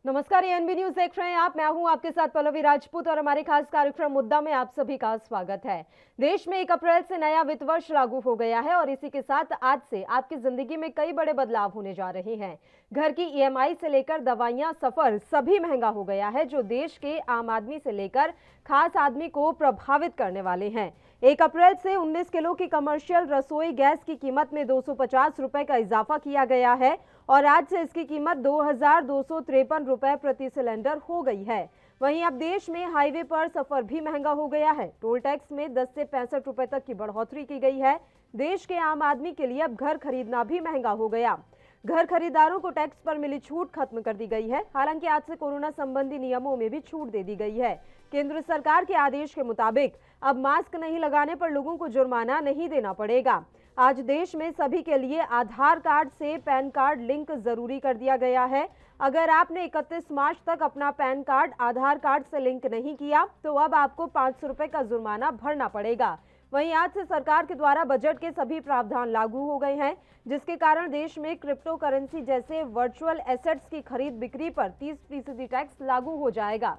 नमस्कार, ANB news देख रहे हैं आप। मैं हूं आपके साथ पल्लवी राजपूत और हमारे खास कार्यक्रम मुद्दा में आप सभी का स्वागत है। देश में 1 अप्रैल से नया वित्त वर्ष लागू हो गया है और इसी के साथ आज से आपकी जिंदगी में कई बड़े बदलाव होने जा रहे हैं। घर की ईएमआई से लेकर दवाइयां, सफर सभी महंगा हो गया है, जो देश के आम आदमी से लेकर खास आदमी को प्रभावित करने वाले हैं। 1 अप्रैल से 19 किलो की कमर्शियल रसोई गैस की कीमत में 250 रुपए का इजाफा किया गया है और आज से इसकी कीमत 2253 रुपए प्रति सिलेंडर हो गई है। वहीं अब देश में हाईवे पर सफर भी महंगा हो गया है। टोल टैक्स में 10 से 65 रुपए तक की बढ़ोतरी की गई है। देश के आम आदमी के लिए अब घर खरीदना भी महंगा हो गया। घर खरीदारों को टैक्स पर मिली छूट खत्म कर दी गई है। हालांकि आज से कोरोना संबंधी नियमों में भी छूट दे दी गई है। केंद्र सरकार के आदेश के मुताबिक अब मास्क नहीं लगाने पर लोगों को जुर्माना नहीं देना पड़ेगा। आज देश में सभी के लिए आधार कार्ड से पैन कार्ड लिंक जरूरी कर दिया गया है। अगर आपने 31 मार्च तक अपना पैन कार्ड आधार कार्ड से लिंक नहीं किया तो अब आपको 500 रुपए का जुर्माना भरना पड़ेगा। वहीं आज से सरकार के द्वारा बजट के सभी प्रावधान लागू हो गए हैं, जिसके कारण देश में क्रिप्टो करेंसी जैसे वर्चुअल एसेट्स की खरीद बिक्री पर 30% टैक्स लागू हो जाएगा।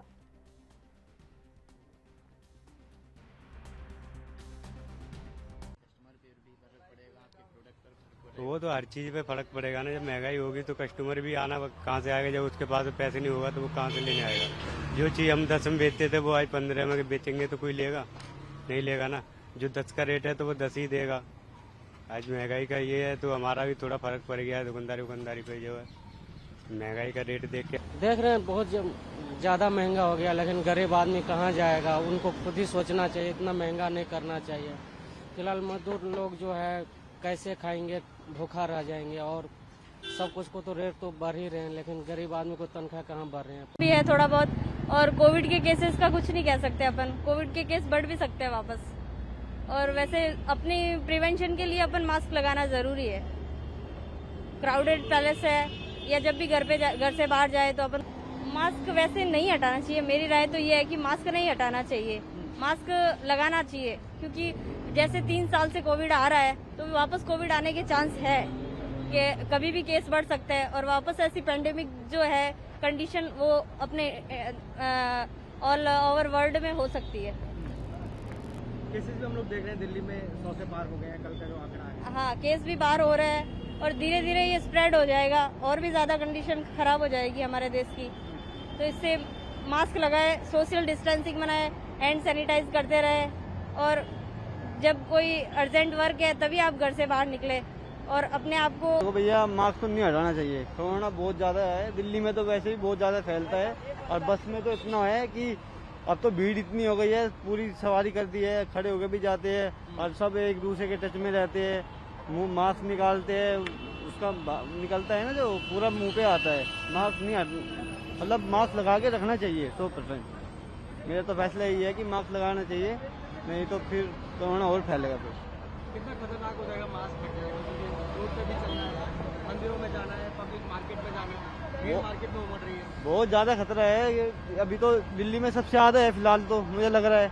तो वो तो हर चीज़ पे फर्क पड़ेगा ना। जब महंगाई होगी तो कस्टमर भी आना कहाँ से आएगा। जब उसके पास पैसे नहीं होगा तो वो कहाँ से लेने आएगा। जो चीज़ हम 10 में बेचते थे वो आज 15 में बेचेंगे तो कोई लेगा नहीं, लेगा ना। जो 10 का रेट है तो वो 10 ही देगा। आज महंगाई का ये है तो हमारा भी थोड़ा फर्क पड़ गया है। दुकानदारी पे जो है महंगाई का रेट देख रहे हैं बहुत ज़्यादा महंगा हो गया, लेकिन गरीब आदमी कहाँ जाएगा। उनको खुद ही सोचना चाहिए, इतना महंगा नहीं करना चाहिए। फिलहाल मजदूर लोग जो है कैसे खाएंगे, भूखा रह जाएंगे। और सब कुछ को तो रेट तो बढ़ ही रहे हैं, लेकिन गरीब आदमी को तनख्वाह कहाँ बढ़ रहे हैं। भी है थोड़ा बहुत। और कोविड के केसेस का कुछ नहीं कह सकते अपन, कोविड के केस बढ़ भी सकते हैं वापस। और वैसे अपनी प्रिवेंशन के लिए अपन मास्क लगाना जरूरी है। क्राउडेड पैलेस है या जब भी घर से बाहर जाए तो अपन मास्क वैसे नहीं हटाना चाहिए। मेरी राय तो ये है कि मास्क नहीं हटाना चाहिए, मास्क लगाना चाहिए। क्योंकि जैसे 3 साल से कोविड आ रहा है तो वापस कोविड आने के चांस है कि कभी भी केस बढ़ सकता है और वापस ऐसी पेंडेमिक जो है कंडीशन वो अपने ऑल ओवर वर्ल्ड में हो सकती है। केसेस भी हम लोग देख रहे हैं दिल्ली में 100 से पार हो गए हैं, कल का जो आंकड़ा है। हाँ, केस भी बाहर हो रहे हैं और धीरे धीरे ये स्प्रेड हो जाएगा और भी ज़्यादा कंडीशन खराब हो जाएगी हमारे देश की। तो इससे मास्क लगाए, सोशल डिस्टेंसिंग बनाए, हैंड सैनिटाइज करते रहे और जब कोई अर्जेंट वर्क है तभी आप घर से बाहर निकले और अपने आप को तो भैया मास्क तो नहीं हटाना चाहिए। कोरोना बहुत ज़्यादा है, दिल्ली में तो वैसे भी बहुत ज़्यादा फैलता है और बस में तो इतना है कि अब तो भीड़ इतनी हो गई है, पूरी सवारी कर दी है, खड़े होकर भी जाते हैं और सब एक दूसरे के टच में रहते हैं। मुंह मास्क निकालते हैं, उसका निकलता है ना जो पूरा मुंह पे आता है। मास्क नहीं मतलब मास्क लगा के रखना चाहिए 100%। मेरा तो फैसला यही है कि मास्क लगाना चाहिए, नहीं तो फिर कोरोना और फैलेगा। फिर कितना खतरनाक हो जाएगा मास्क हट जाएगा, क्योंकि रोड पे भी चलना है, मंदिरों में जाना है, पब्लिक मार्केट में जाना है, भीड़ मार्केट में उमड़ रही है। बहुत ज़्यादा खतरा है। अभी तो दिल्ली में सबसे ज़्यादा है फिलहाल, तो मुझे लग रहा है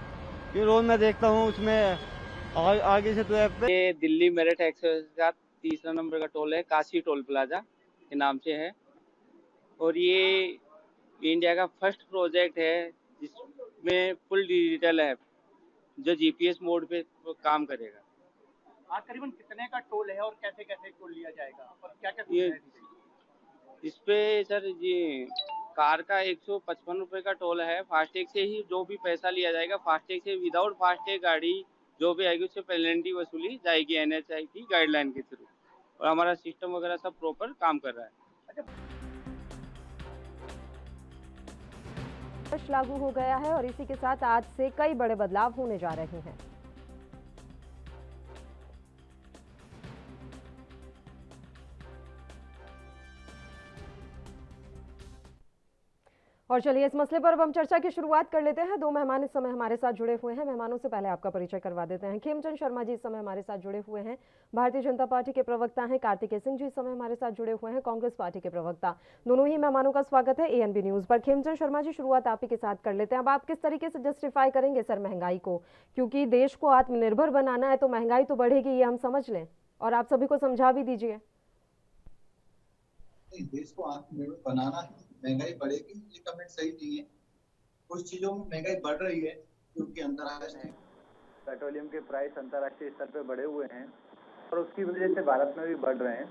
कि रोज मैं देखता हूँ उसमें आगे से तो ऐप पे। ये दिल्ली मेरठ एक्सप्रेस का 3रा नंबर का टोल है, काशी टोल प्लाजा के नाम से है और ये इंडिया का फर्स्ट प्रोजेक्ट है जिसमें फुल डिजिटल है जो जीपीएस मोड पे काम करेगा। आज करीबन कितने का टोल है और कैसे कैसे टोल लिया जाएगा और क्या क्या ये इस पे सर जी कार का 155 रुपए का टोल है। फास्टैग से ही जो भी पैसा लिया जाएगा, फास्टैग से विदाउट फास्टैग गाड़ी जो भी आएगी उससे पेनल्टी वसूली जाएगी एनएचआई की गाइडलाइन के थ्रू और हमारा सिस्टम वगैरह सब प्रॉपर काम कर रहा है। लागू हो गया है और इसी के साथ आज से कई बड़े बदलाव होने जा रहे हैं। और चलिए इस मसले पर अब हम चर्चा की शुरुआत कर लेते हैं। 2 मेहमान इस समय हमारे साथ जुड़े हुए हैं। मेहमानों से पहले आपका परिचय करवा देते हैं। खेमचंद शर्मा जी इस समय हमारे साथ जुड़े हुए हैं, भारतीय जनता पार्टी के प्रवक्ता हैं। कार्तिकेय सिंह जी इस समय हमारे साथ जुड़े हुए हैं, कांग्रेस पार्टी के प्रवक्ता। दोनों ही मेहमानों का स्वागत है एएनबी न्यूज पर। खेमचंद शर्मा जी, शुरुआत आप ही के साथ कर लेते हैं। अब आप किस तरीके से जस्टिफाई करेंगे सर महंगाई को, क्योंकि देश को आत्मनिर्भर बनाना है तो महंगाई तो बढ़ेगी, ये हम समझ लें, और आप सभी को समझा भी दीजिए। देश को आत्मनिर्भर बनाना है महंगाई बढ़ेगी, ये कमेंट सही नहीं है। कुछ चीजों में महंगाई बढ़ रही है क्योंकि अंतर्राष्ट्रीय पेट्रोलियम के प्राइस अंतर्राष्ट्रीय स्तर पे बढ़े हुए हैं और उसकी वजह से भारत में भी बढ़ रहे हैं।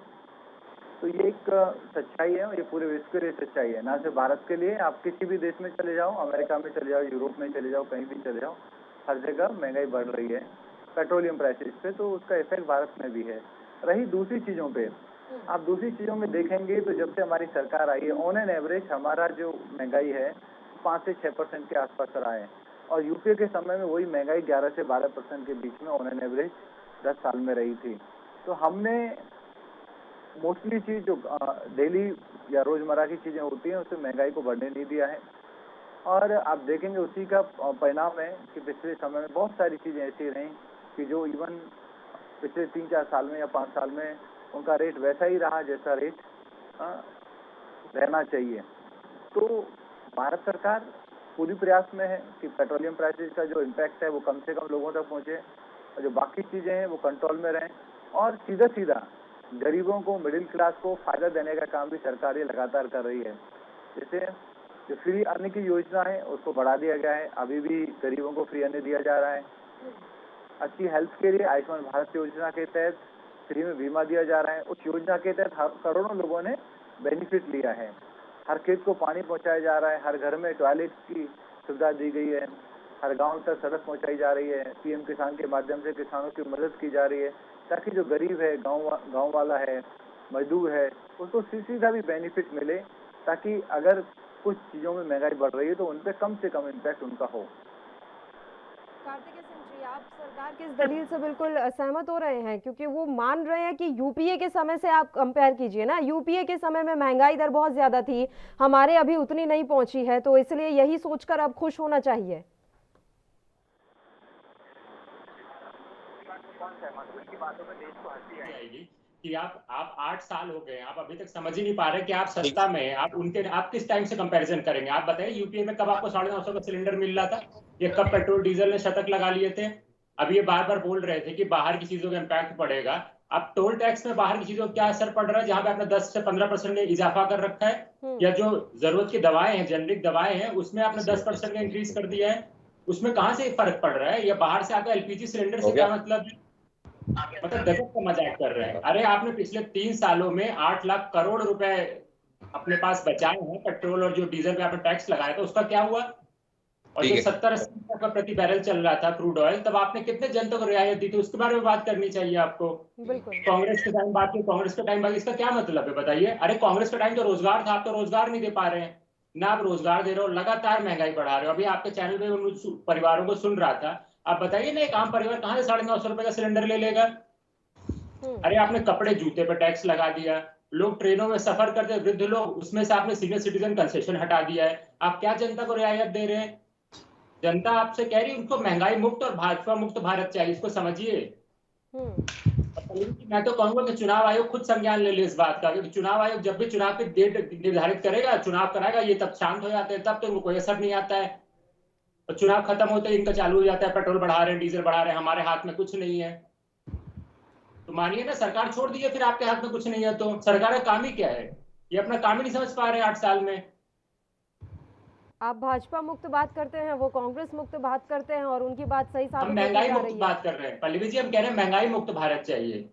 तो ये एक सच्चाई है और ये पूरे विश्व के लिए सच्चाई है, ना सिर्फ भारत के लिए। आप किसी भी देश में चले जाओ, अमेरिका में चले जाओ, यूरोप में चले जाओ, कहीं भी चले जाओ, हर जगह महंगाई बढ़ रही है पेट्रोलियम प्राइसेस पे, तो उसका इफेक्ट भारत में भी है। रही दूसरी चीज़ों पे, आप दूसरी चीज़ों में देखेंगे तो जब से हमारी सरकार आई है, ऑन एन एवरेज हमारा जो महंगाई है 5 से 6% के आसपास रहा है और यूपीए के समय में वही महंगाई 11 से 12% के बीच में ऑन एन एवरेज 10 साल में रही थी। तो हमने मोस्टली चीज़ जो डेली या रोज़मर्रा की चीज़ें होती हैं उससे महंगाई को बढ़ने नहीं दिया है और आप देखेंगे उसी का परिणाम है कि पिछले समय में बहुत सारी चीज़ें ऐसी रहीं कि जो इवन पिछले 3-4 साल में या 5 साल में उनका रेट वैसा ही रहा जैसा रेट रहना चाहिए। तो भारत सरकार पूरी प्रयास में है कि पेट्रोलियम प्राइसेस का जो इम्पैक्ट है वो कम से कम लोगों तक पहुंचे और जो बाकी चीज़ें हैं वो कंट्रोल में रहें और सीधा सीधा गरीबों को, मिडिल क्लास को फ़ायदा देने का काम भी सरकार ये लगातार कर रही है। जैसे जो फ्री अन्न की योजना है उसको बढ़ा दिया गया है, अभी भी गरीबों को फ्री अन्न दिया जा रहा है। अच्छी हेल्थ के लिए आयुष्मान भारत योजना के तहत फ्री में बीमा दिया जा रहा है। उस योजना के तहत करोड़ों लोगों ने बेनिफिट लिया है। हर खेत को पानी पहुंचाया जा रहा है, हर घर में टॉयलेट की सुविधा दी गई है, हर गांव तक सड़क पहुंचाई जा रही है, पीएम किसान के माध्यम से किसानों की मदद की जा रही है ताकि जो गरीब है, गांव वाला है, मजदूर है, उसको सीधा भी बेनिफिट मिले ताकि अगर कुछ चीज़ों में महंगाई बढ़ रही है तो उन पर कम से कम इम्पैक्ट उनका हो। कार्तिकेय सिंह जी, आप सरकार की इस दलील से बिल्कुल सहमत हो रहे हैं क्योंकि वो मान रहे हैं कि यूपीए के समय से आप कंपेयर कीजिए ना, यूपीए के समय में महंगाई दर बहुत ज्यादा थी, हमारे अभी उतनी नहीं पहुंची है, तो इसलिए यही सोचकर अब खुश होना चाहिए। आएगी कि आप 8 साल हो गए, आप अभी तक समझ ही नहीं पा रहे कि आप सस्ता में हैं। आप किस टाइम से कंपैरिजन करेंगे? आप बताइए, यूपीए में कब आपको 950 का सिलेंडर मिल रहा था? ये कब पेट्रोल डीजल ने शतक लगा लिए थे? अभी ये बार बार बोल रहे थे कि बाहर की चीजों का इम्पैक्ट पड़ेगा। अब टोल टैक्स में बाहर की चीजों का क्या असर पड़ रहा है जहां पे आपने 10 से 15% ने इजाफा कर रखा है, या जो जरूरत की दवाएं हैं, जेनरिक दवाएं हैं, उसमें आपने 10% का इंक्रीज कर दिया है, उसमें कहां से फर्क पड़ रहा है? या बाहर से आपका एलपीजी सिलेंडर से क्या मतलब है? मतलब गजब का मजाक कर रहे हैं। अरे आपने पिछले 3 सालों में 8 लाख करोड़ रुपए अपने पास बचाए हैं पेट्रोल और जो डीजल पे आपने टैक्स लगाया था उसका क्या हुआ? और जब 70-80 का प्रति बैरल चल रहा था क्रूड ऑयल, तब आपने कितने जनता को रियायत दी थी? उसके बारे में बात करनी चाहिए आपको। कांग्रेस के टाइम बात की, कांग्रेस के टाइम बात, इसका क्या मतलब है बताइए? अरे कांग्रेस के टाइम तो रोजगार था, आप तो रोजगार नहीं दे पा रहे हैं ना, आप रोजगार दे रहे हो, लगातार महंगाई बढ़ा रहे हो। अभी आपके चैनल पे उन परिवारों को सुन रहा था, आप बताइए ना, एक आम परिवार कहाँ से 950 रुपए का सिलेंडर ले लेगा? अरे आपने कपड़े जूते पे टैक्स लगा दिया, लोग ट्रेनों में सफर करते वृद्ध लोग, उसमें से आपने सीनियर सिटीजन कंसेशन हटा दिया है। आप क्या जनता को रियायत दे रहे हैं? जनता आपसे कह रही है उनको महंगाई मुक्त और भाजपा मुक्त भारत चाहिए, इसको समझिए। मैं तो कहूंगा कि चुनाव आयोग खुद संज्ञान ले ले इस बात का, क्योंकि चुनाव आयोग जब भी चुनाव की डेट निर्धारित करेगा, चुनाव कराएगा, ये तब शांत हो जाते हैं, तब तो इनको कोई असर नहीं आता है। और चुनाव खत्म होते ही इनका चालू हो जाता है, पेट्रोल बढ़ा रहे हैं, डीजल बढ़ा रहे हैं, हमारे हाथ में कुछ नहीं है। तो मानिए ना, सरकार छोड़ दीजिए, फिर आपके हाथ में कुछ नहीं है तो सरकार का काम ही क्या है? ये अपना काम ही नहीं समझ पा रहे 8 साल में। आप भाजपा मुक्त बात करते हैं, वो कांग्रेस मुक्त बात करते हैं और उनकी बात सही साबित हम महंगाई मुक्त बात कर रहे हैं पल्लवी जी, हम कह रहे हैं महंगाई मुक्त भारत चाहिए।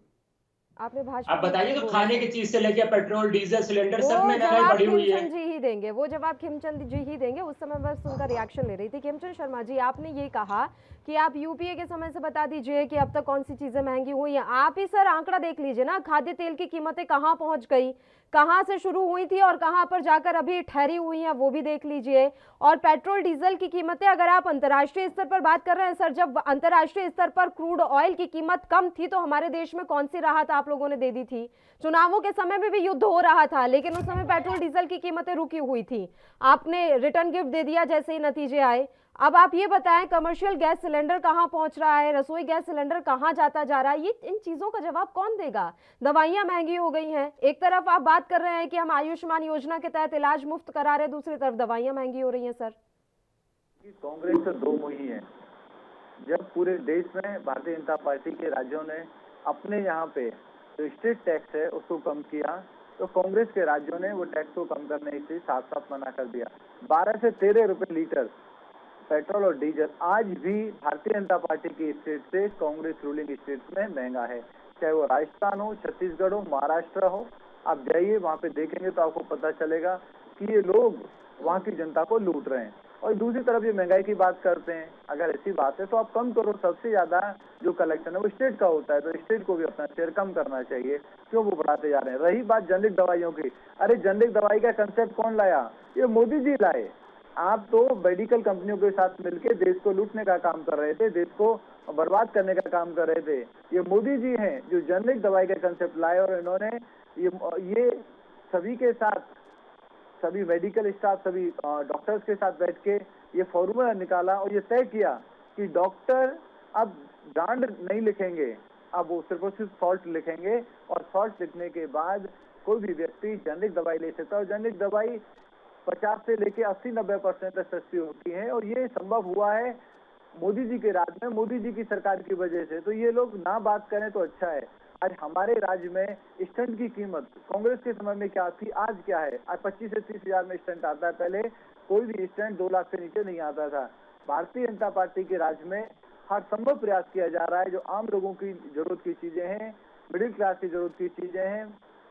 आपने भाजपा आप बताइए तो खाने की चीज से लेकर पेट्रोल डीजल सिलेंडर सब में महंगाई बढ़ी हुई है। जी ही देंगे वो जवाब, खिमचंद जी ही देंगे। उस समय बस उनका रिएक्शन ले रही थी। खिमचंद शर्मा जी, आपने ये कहा कि आप यूपीए के समय से बता दीजिए कि अब तक कौन सी चीजें महंगी हुई हैं। आप ही सर आंकड़ा देख लीजिए ना, खाद्य तेल की कीमतें कहाँ पहुंच गई, कहाँ से शुरू हुई थी और कहाँ पर जाकर अभी ठहरी हुई हैं, वो भी देख लीजिए। और पेट्रोल डीजल की कीमतें, अगर आप अंतर्राष्ट्रीय स्तर पर बात कर रहे हैं सर, जब अंतर्राष्ट्रीय स्तर पर क्रूड ऑयल की कीमत कम थी तो हमारे देश में कौन सी राहत आप लोगों ने दे दी थी? चुनावों के समय में भी युद्ध हो रहा था, लेकिन उस समय पेट्रोल डीजल की कीमतें रुकी हुई थी, आपने रिटर्न गिफ्ट दे दिया जैसे ही नतीजे आए। अब आप ये बताएं, कमर्शियल गैस सिलेंडर कहाँ पहुंच रहा है, रसोई गैस सिलेंडर कहाँ जाता जा रहा है, ये इन चीजों का जवाब कौन देगा? दवाइयां महंगी हो गई हैं, एक तरफ आप बात कर रहे हैं कि हम आयुष्मान योजना के तहत इलाज मुफ्त करा रहे हैं, दूसरी तरफ दवाइयां महंगी हो रही हैं। सर, कांग्रेस तो दो मुही है। जब पूरे देश में भारतीय जनता पार्टी के राज्यों ने अपने यहाँ पे जो स्टेट टैक्स है उसको कम किया, तो कांग्रेस के राज्यों ने वो टैक्स को कम करने से साफ साफ मना कर दिया। 12 से 13 रुपए लीटर पेट्रोल और डीजल आज भी भारतीय जनता पार्टी की स्टेट से कांग्रेस रूलिंग स्टेट में महंगा है, चाहे वो राजस्थान हो, छत्तीसगढ़ हो, महाराष्ट्र हो। आप जाइए वहां पे देखेंगे तो आपको पता चलेगा कि ये लोग वहां की जनता को लूट रहे हैं। और दूसरी तरफ ये महंगाई की बात करते हैं, अगर ऐसी बात है तो आप कम करो। सबसे ज्यादा जो कलेक्शन है वो स्टेट का होता है, तो स्टेट को भी अपना शेयर कम करना चाहिए। क्यों वो बढ़ाते जा रहे हैं? रही बात जनरिक दवाइयों की, अरे जनरिक दवाई का कंसेप्ट कौन लाया? ये मोदी जी लाए। आप तो मेडिकल कंपनियों के साथ मिलकर देश को लूटने का काम कर रहे थे, देश को बर्बाद करने का काम कर रहे थे। ये मोदी जी हैं जो जनरिक दवाई का कंसेप्ट लाए, और इन्होंने ये सभी के साथ, सभी मेडिकल स्टाफ, सभी डॉक्टर्स के साथ बैठ के ये फॉर्मूला निकाला और ये तय किया कि डॉक्टर अब ब्रांड नहीं लिखेंगे, अब वो सिर्फ सॉल्ट लिखेंगे, और सॉल्ट लिखने के बाद कोई भी व्यक्ति जेनेरिक दवाई ले सकता है। और जेनेरिक दवाई 50 से लेके 80-90% तक सस्ती होती है, और ये संभव हुआ है मोदी जी के राज में, मोदी जी की सरकार की वजह से। तो ये लोग ना बात करें तो अच्छा है। आज हमारे राज्य में स्टंट की कीमत कांग्रेस के समय में क्या थी, आज क्या है? आज 25 से 30 हजार में स्टंट आता है, पहले कोई भी स्टंट 2 लाख से नीचे नहीं आता था। भारतीय जनता पार्टी के राज में हर संभव प्रयास किया जा रहा है, जो आम लोगों की जरूरत की चीजें हैं, मिडिल क्लास की जरूरत की चीजें हैं,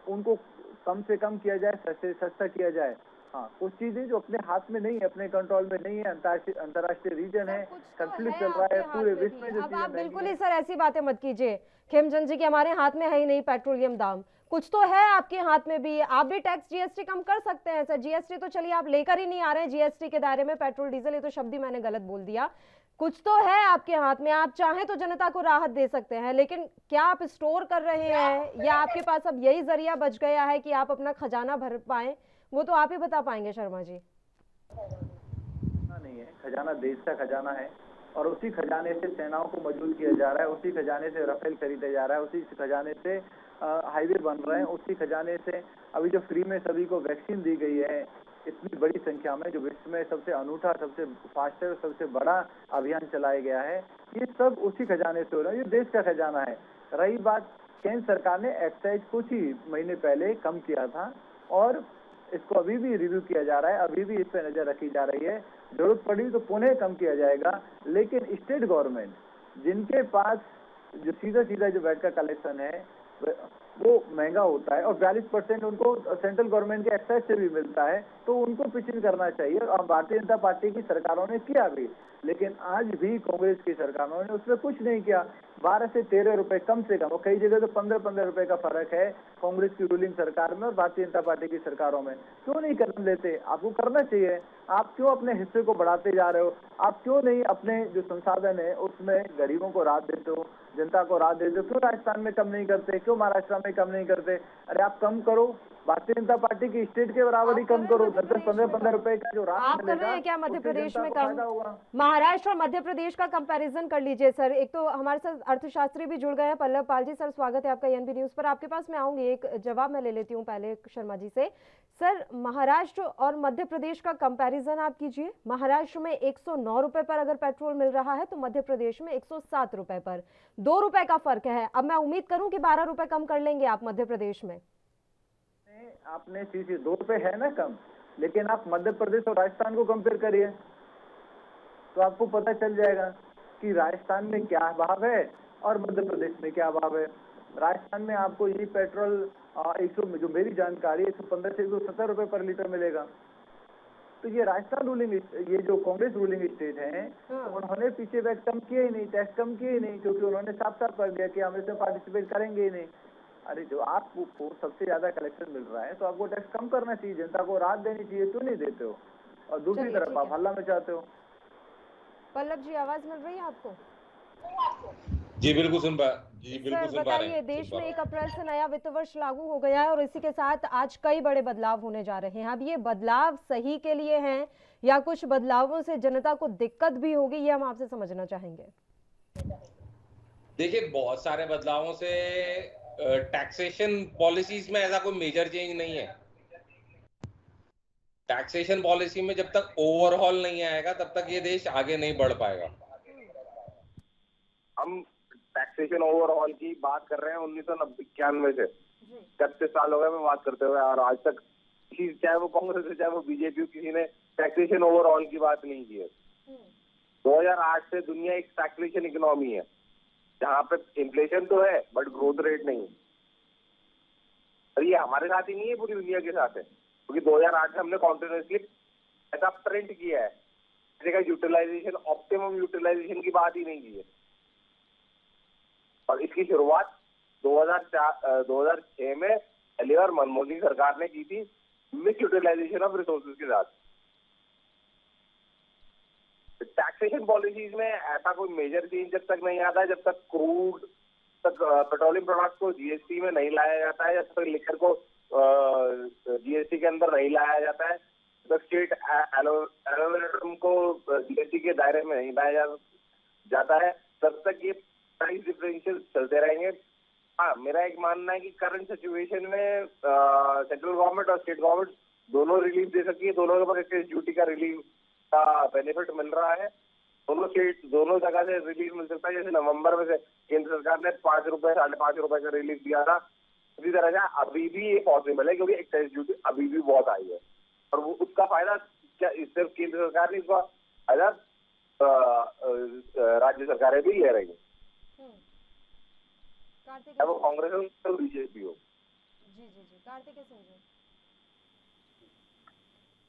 उनको कम से कम किया जाए, सस्ते सस्ता किया जाए। हाँ, कुछ चीजें जो अपने हाथ में नहीं है, अपने कंट्रोल में नहीं है, अंतर्राष्ट्रीय रीजन है, कंफ्लिक्ट चल रहा है पूरे विश्व में। अब आप बिल्कुल ही सर ऐसी बातें मत कीजिए। खेमचंद जी के हमारे हाथ में है ही नहीं पेट्रोलियम दाम, कुछ तो है आपके हाथ में भी। आप भी टैक्स जीएसटी कम कर सकते हैं सर। जीएसटी तो चलिए आप लेकर ही नहीं आ रहे हैं जीएसटी के दायरे में, पेट्रोल डीजल, ये तो शब्द ही मैंने गलत बोल दिया। कुछ तो है आपके हाथ में, आप चाहें तो जनता को राहत दे सकते हैं, लेकिन क्या आप स्टोर कर रहे हैं या आपके पास अब यही जरिया बच गया है कि आप अपना खजाना भर पाएं, वो तो आप ही बता पाएंगे शर्मा जी। नहीं है, खजाना देश का खजाना है, और उसी खजाने से सेनाओं को मजबूत किया जा रहा है, उसी खजाने से राफेल खरीदा जा रहा है, उसी खजाने से हाईवे बन रहे हैं, उसी खजाने से अभी जो फ्री में सभी को वैक्सीन दी गई है इतनी बड़ी संख्या में, जो विश्व में सबसे अनूठा, सबसे फास्टर, सबसे बड़ा अभियान चलाया गया है, ये सब उसी खजाने से हो रहा है। ये देश का खजाना है। रही बात, केंद्र सरकार ने एक्साइज कुछ ही महीने पहले कम किया था, और इसको अभी भी रिव्यू किया जा रहा है, अभी भी इस पे नजर रखी जा रही है। जरूरत पड़ी तो पुनः कम किया जाएगा। लेकिन स्टेट गवर्नमेंट जिनके पास जो सीधा जो वैट का कलेक्शन है वो महंगा होता है, और 42% उनको सेंट्रल गवर्नमेंट के एक्साइज से भी मिलता है, तो उनको पिचिंग करना चाहिए। और भारतीय जनता पार्टी की सरकारों ने किया भी, लेकिन आज भी कांग्रेस की सरकारों ने उसमें कुछ नहीं किया। 12 से 13 रुपए कम से कम, और कई जगह तो 15-15 रुपए का फर्क है कांग्रेस की रूलिंग सरकार में और भारतीय जनता पार्टी की सरकारों में। क्यों नहीं कर लेते? आपको करना चाहिए। आप क्यों अपने हिस्से को बढ़ाते जा रहे हो? आप क्यों नहीं अपने जो संसाधन है उसमें गरीबों को राहत देते हो, जनता को राहत देते हो? क्यों राजस्थान में कम नहीं करते? क्यों महाराष्ट्र में कम नहीं करते? अरे आप कम करो, भारतीय जनता पार्टी की स्टेट के बराबर ही कम करो। 10-15 रुपए का जो राहत आप कर रहे हैं क्या मध्य प्रदेश में कम? महाराष्ट्र और मध्य प्रदेश का कंपैरिजन कर लीजिए सर। एक तो हमारे साथ अर्थशास्त्री भी जुड़ गए हैं, पल्लव पाल जी। सर स्वागत है आपका एएनबी न्यूज पर। आपके पास मैं आऊंगी, एक जवाब मैं ले लेती हूँ पहले शर्मा जी से। सर, महाराष्ट्र और मध्य प्रदेश का कंपैरिजन आप कीजिए। महाराष्ट्र में 109 रुपए पर अगर पेट्रोल मिल रहा है तो मध्य प्रदेश में 107 रुपए पर, 2 रुपए का फर्क है। अब मैं उम्मीद करूं कि 12 रुपए कम कर लेंगे आप मध्य प्रदेश में। आपने 2 रुपए है ना कम, लेकिन आप मध्य प्रदेश और राजस्थान को कंपेयर करिए तो आपको पता चल जाएगा कि राजस्थान में क्या भाव है और मध्य प्रदेश में क्या भाव है। राजस्थान में आपको ये पेट्रोल 100, जो मेरी जानकारी 115 से 170 रुपए पर लीटर मिलेगा। तो ये राजस्थान रूलिंग, ये जो कांग्रेस रूलिंग स्टेट है, उन्होंने पीछे वैट कम किए ही नहीं, टैक्स कम किए ही नहीं, क्योंकि उन्होंने साफ साफ कर दिया कि हम इसमें पार्टिसिपेट करेंगे ही नहीं। अरे जो आपको सबसे ज्यादा कलेक्शन मिल रहा है तो आपको टैक्स कम करना चाहिए, जनता को राहत देनी चाहिए, क्यों नहीं देते हो? और दूसरी तरफ आप हल्ला मचाते हो। पल्लव जी, आवाज मिल रही है आपको? जी बिल्कुल सुन पा जी बिल्कुल सर सुन पा रहे बताइए, हैं। देश में 1 अप्रैल से नया वित्त वर्ष लागू हो गया है और इसी के साथ आज कई बड़े बदलाव होने जा रहे हैं। अब ये बदलाव सही के लिए हैं या कुछ बदलावों से जनता को दिक्कत भी होगी, ये हम आपसे समझना चाहेंगे। देखिए, बहुत सारे बदलावों से टैक्सेशन पॉलिसीज में ऐसा कोई मेजर चेंज नहीं है। टैक्सेशन पॉलिसी में जब तक ओवरहॉल नहीं आएगा तब तक ये देश आगे नहीं बढ़ पाएगा। हम टैक्सेशन ओवरऑल की बात कर रहे हैं 1991 से। 31 साल हो गए मैं बात करते हुए, और आज तक किसी, चाहे वो कांग्रेस है चाहे वो बीजेपी, किसी ने टैक्सेशन ओवरऑल की बात नहीं की है। 2008 से दुनिया एक टैक्सेशन इकोनॉमी है जहाँ पे इन्फ्लेशन तो है बट ग्रोथ रेट नहीं है। और ये हमारे साथ ही नहीं है, पूरी दुनिया के साथ है, क्योंकि 2008 से हमने कॉन्टिन्यूसली ऐसा प्रिंट किया है, यूटिलाइजेशन, ऑप्टिमम यूटिलाइजेशन की बात ही नहीं की है। और इसकी शुरुआत 2006 में पहली बार मनमोहन सिंह सरकार ने की थी, मिस यूटिलाइजेशन ऑफ रिसोर्सेज के साथ। टैक्सेशन पॉलिसीज में ऐसा कोई मेजर चेंज जब तक नहीं आता है, जब तक क्रूड तक पेट्रोलियम प्रोडक्ट को जीएसटी में नहीं लाया जाता है, जब तक लिकर को जीएसटी के अंदर नहीं लाया जाता है, जब तक स्टेट एलोमिनेटम को जीएसटी के दायरे में नहीं लाया जाता है, तब तक ये प्राइस डिफरेंशियल चलते रहेंगे। हाँ, मेरा एक मानना है कि करंट सिचुएशन में सेंट्रल गवर्नमेंट और स्टेट गवर्नमेंट दोनों रिलीफ दे सकती है, दोनों के पास एक्साइज ड्यूटी का रिलीफ का बेनिफिट मिल रहा है, दोनों जगह से रिलीफ मिल सकता है। जैसे नवंबर में से केंद्र सरकार ने 5 रुपए 5.5 रुपए का रिलीफ दिया था, इसी तरह से अभी भी ये पॉसिबल है, क्योंकि एक्साइज ड्यूटी अभी भी बहुत आई है और वो उसका फायदा क्या सिर्फ केंद्र सरकार नहीं, इसका फायदा राज्य सरकारें भी ले रही है, चाहे वो कांग्रेस हो तो बीजेपी हो। जी जी जी, कार्तिक सिंह जी।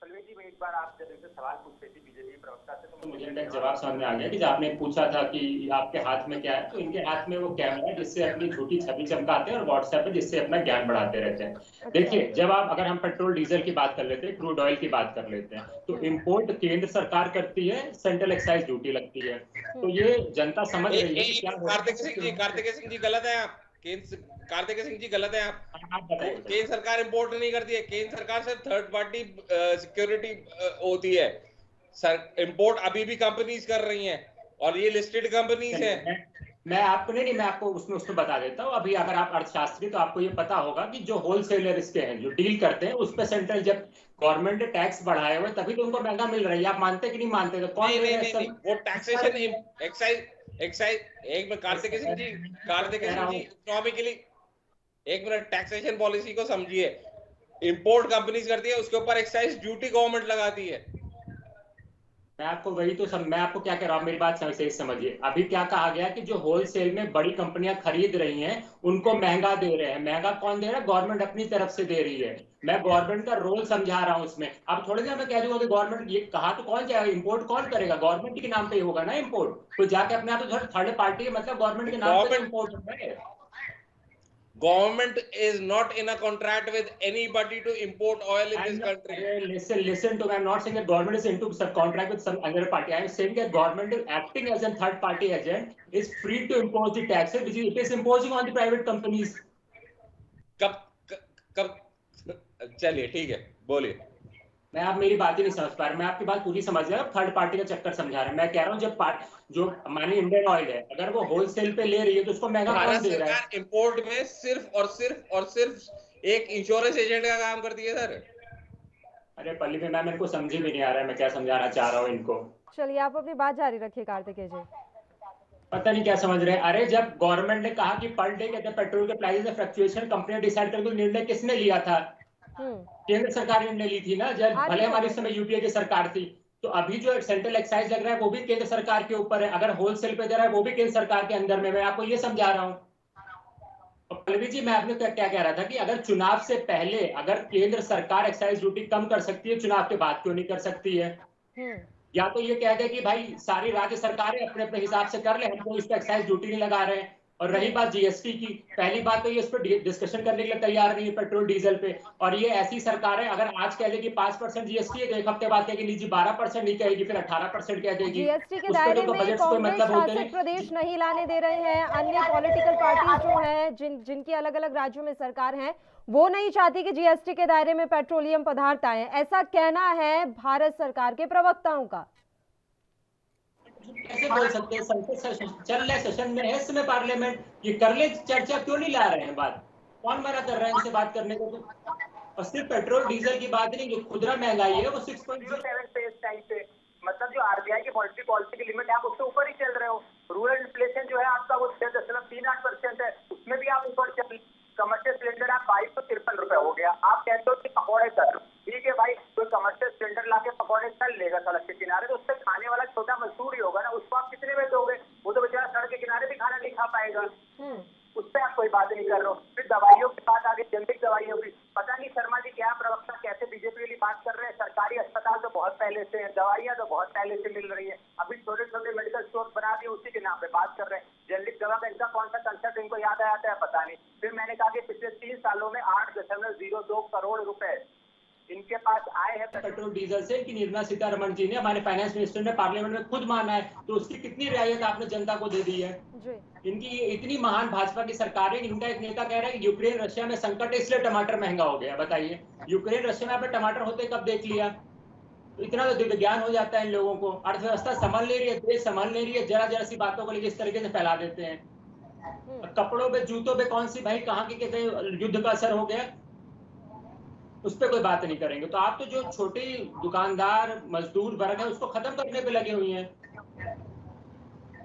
जी, मैं एक बार आप जब एक सवाल पूछ रही थी बीजेपी प्रवक्ता से, तो मुझे इनका जवाब समझ में आ गया कि जब आपने पूछा था कि आपके हाथ में क्या है, तो इनके हाथ में वो कैमरा है जिससे अपनी झूठी छवि चमकाते हैं और व्हाट्सएप पे जिससे अपना ज्ञान बढ़ाते रहते हैं। देखिए, जब अगर हम पेट्रोल डीजल की बात कर लेते हैं, क्रूड ऑयल की बात कर लेते हैं, तो इम्पोर्ट केंद्र सरकार करती है, सेंट्रल एक्साइज ड्यूटी लगती है। तो ये जनता समझ रही है कि क्या कार्तिक सिंह जी गलत है आप, कार्तिक सिंह जी गलत है आप केंद्र सरकार इंपोर्ट नहीं करती है, केंद्र सरकार सिर्फ थर्ड पार्टी सिक्योरिटी होती है। इंपोर्ट अभी भी कंपनीज कर रही हैं और ये लिस्टेड कंपनीज हैं। मैं आपको उसमें बता देता हूँ। अभी अगर आप अर्थशास्त्री, तो आपको ये पता होगा कि जो होलसेलर इसके हैं, जो डील करते हैं, उस पे सेंट्रल जब गवर्नमेंट ने टैक्स बढ़ाए हुए तभी तो उनको महंगा मिल रही है। आप मानते कि नहीं मानते? तो कौन नहीं, वो टैक्सेशन एक्साइज एक मिनट कार्तिक सिंह जी इकोनॉमिकली एक मिनट टैक्सेशन पॉलिसी को समझिए। इंपोर्ट कंपनीज करती है, उसके ऊपर एक्साइज ड्यूटी गवर्नमेंट लगाती है। मैं आपको क्या कह रहा हूँ, मेरी बात सही समझिए। अभी क्या कहा गया कि जो होलसेल में बड़ी कंपनियां खरीद रही हैं उनको महंगा दे रहे हैं। महंगा कौन दे रहा है? गवर्नमेंट अपनी तरफ से दे रही है। मैं गवर्नमेंट का रोल समझा रहा हूँ इसमें। अब थोड़ी देर में कह दूंगा कि गवर्नमेंट ये कहा तो कौन जाएगा, इंपोर्ट कौन करेगा? गवर्नमेंट के नाम पे ही होगा ना इंपोर्ट। तो जाके अपने आप तो थर्ड पार्टी, मतलब गवर्नमेंट के नाम पे इंपोर्ट होता है। Government is not in a contract with anybody to import oil in this country. Listen to me. I'm not saying that government is into some contract with some other party. I'm saying that government is acting as a third party agent, is free to impose the taxes which it is imposing on the private companies. कब चलिए ठीक है, बोलिए। मैं आप मेरी बात ही नहीं समझ पा रहे। मैं आपकी बात पूरी समझ रहा हूँ, थर्ड पार्टी का चक्कर समझा रहा है। मैं कह रहा हूँ जो मानी इंडियन ऑयल है, अगर वो होलसेल पे ले रही है तो उसको महंगा कौन दे रहा है? इंपोर्ट में सिर्फ और सिर्फ एक इंश्योरेंस एजेंट का काम करती है सर। अरे पल्ली में मैम, इनको समझ भी नहीं आ रहा है मैं क्या समझाना चाह रहा हूँ इनको। चलिए आप अपनी बात जारी रखिए कार्तिकेय जी। पता नहीं क्या समझ रहे हैं। अरे जब गवर्नमेंट ने कहा कि पर डे के पेट्रोल के प्राइस में फ्लक्चुएशन कंपनी डिसाइड करके, निर्णय किसने लिया था? केंद्र सरकार ने ली थी ना, जब भले हमारे समय यूपीए की सरकार थी। तो अभी जो सेंट्रल एक्साइज लग रहा है वो भी केंद्र सरकार के ऊपर है। अगर होलसेल पे दे रहा है वो भी केंद्र सरकार के अंदर में। मैं आपको ये समझा रहा हूँ। पल्लवी जी, मैं आपने क्या कह रहा था कि अगर चुनाव से पहले अगर केंद्र सरकार एक्साइज ड्यूटी कम कर सकती है, चुनाव के बाद क्यों नहीं कर सकती है? या तो ये कह दे कि भाई सारी राज्य सरकारें अपने अपने हिसाब से कर ले, हमको इस पर एक्साइज ड्यूटी नहीं लगा रहे हैं। और रही बात जीएसटी की, पहली बात तो ये इस पर डिस्कशन करने के लिए तैयार नहीं है पेट्रोल डीजल पे। और ये ऐसी सरकार है, अगर आज कह देगी 5% जीएसटी है तो एक हफ्ते बाद कहेगी लीजिए 12% नहीं कहेगी, फिर 18% कह देगी। जीएसटी के दायरे में कांग्रेस शासित प्रदेश नहीं लाने दे रहे हैं। अन्य पॉलिटिकल पार्टीज जो हैं, जिनकी अलग अलग राज्यों में सरकार है, वो नहीं चाहती कि जीएसटी के दायरे में पेट्रोलियम पदार्थ आए। ऐसा कहना है भारत सरकार के प्रवक्ताओं का। कैसे बोल सकते हैं? संसद चल रहे सेशन में है इस समय पार्लियामेंट, ये कर ले चर्चा, क्यों नहीं ला रहे हैं बात? कौन मना कर रहा है इनसे बात करने को? और सिर्फ पेट्रोल डीजल की बात नहीं, जो खुदरा महंगाई है वो 6.07 मतलब जो आरबीआई की मॉनेटरी पॉलिसी की लिमिट है, आप उससे ऊपर ही चल रहे हो। रूरल इन्फ्लेशन जो है आपका वो 6.38% है, उसमें भी आप ऊपर चल कमर्शियल सिलेंडर आप 2253 रुपए हो गया। आप कहते हो कि पकौड़े कर लो, ठीक है भाई, कोई कमर्शियल सिलेंडर लाके पकौड़े कर लेगा सड़क के किनारे, तो उससे खाने वाला छोटा मजदूर ही होगा ना, उसको आप कितने में दोगे? वो तो बेचारा सड़क के किनारे भी खाना नहीं खा पाएगा। उस पर आप कोई बात नहीं कर रहे हो। फिर दवाइयों की बात आ गई, जेनरिक दवाइयों की। पता नहीं शर्मा जी क्या प्रवक्ता कैसे बीजेपी के लिए बात कर रहे हैं। सरकारी अस्पताल तो बहुत पहले से है, दवाइयां तो बहुत पहले से मिल रही है, अभी छोटे छोटे मेडिकल स्टोर बना दिए, उसी के नाम पे बात कर रहे हैं। जेनरिक दवा का इनका कौन सा कंसेप्ट इनको याद आया है पता नहीं। फिर मैंने कहा कि पिछले 3 सालों में 8.02 करोड़ रुपए इनके पास आए हैं पेट्रोल डीजल से, कि निर्मला सीतारमण जी ने, हमारे फाइनेंस मिनिस्टर ने पार्लियामेंट में खुद माना है, तो उसकी कितनी रियायत आपने जनता को दे दी है। इनकी इतनी महान भाजपा की सरकार है, इनका एक नेता कह रहा है कि यूक्रेन रशिया में संकट है इसलिए टमाटर महंगा हो गया। बताइए, यूक्रेन रशिया में आपने टमाटर होते कब देख लिया? तो इतना तो दिव्य ज्ञान हो जाता है इन लोगों को। अर्थव्यवस्था संभाल ले रही है, देश संभाल ले रही है, जरा जरा सी बातों को लेकर इस तरीके से फैला देते हैं। कपड़ों पे, जूतों पे कौन सी भाई कहाँ के कितने युद्ध का असर हो गया, उस पर कोई बात नहीं करेंगे। तो आप तो जो छोटे दुकानदार मजदूर वर्ग है उसको खत्म करने पे लगे हुए हैं।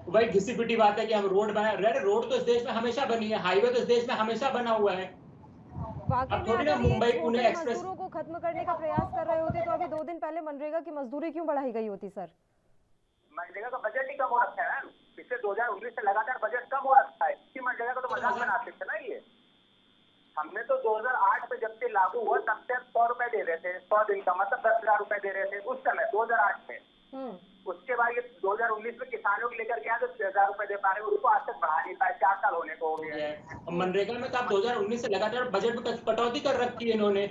वही घिसी पिटी बात है कि हम रोड बना रहे, रोड तो इस देश में हमेशा बनी है, हाईवे तो इस देश में हमेशा बना हुआ है। वाकई में थोड़ी ना अगर ये मुंबई पुणे छोटे एक्सप्रेस मजदूरों को खत्म करने का प्रयास कर रहे होते तो अभी 2 दिन पहले मनरेगा की मजदूरी क्यों बढ़ाई गई होती सर? मनरेगा का बजट ही कम हो रखा है, पिछले 2019 से लगातार बजट कम हो रखा है। इसी मनरेगा का तो मजाक बनाते थे ना ये। हमने तो 2008 में जब से लागू हुआ तब से 100 रुपए दे रहे थे, 100 दिन का मतलब 10,000 रुपए दे रहे थे उस समय 2008 में। उसके बाद ये 2019 में किसानों को लेकर गया तो 6,000 रुपए दे पा रहे, उसको आज तक बढ़ा नहीं पाए, 4 साल होने को हो गया है। मनरेगा में तो आप 2019 से लगातार बजट में कटौती कर रखी है इन्होंने।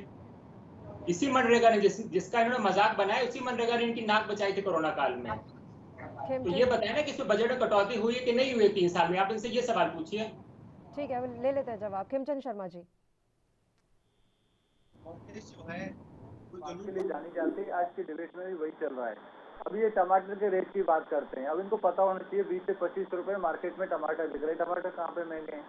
इसी मनरेगा ने जिसका इन्होंने मजाक बनाया, उसी मनरेगा ने इनकी नाक बचाई थी कोरोना काल में। तो ये बताया ना कि इसमें बजट में कटौती हुई है कि नहीं हुई 3 साल में, आप इनसे ये सवाल पूछिए। ठीक है, ले लेते हैं जवाब। खेमचंद शर्मा जी। कांग्रेस जो है के लिए जानी जाती है, आज की डिबेट में भी वही चल रहा है। अभी ये टमाटर के रेट की बात करते हैं, अब इनको पता होना चाहिए 20 से 25 रुपए मार्केट में टमाटर बिक रहे हैं। टमाटर कहाँ पे महंगे हैं?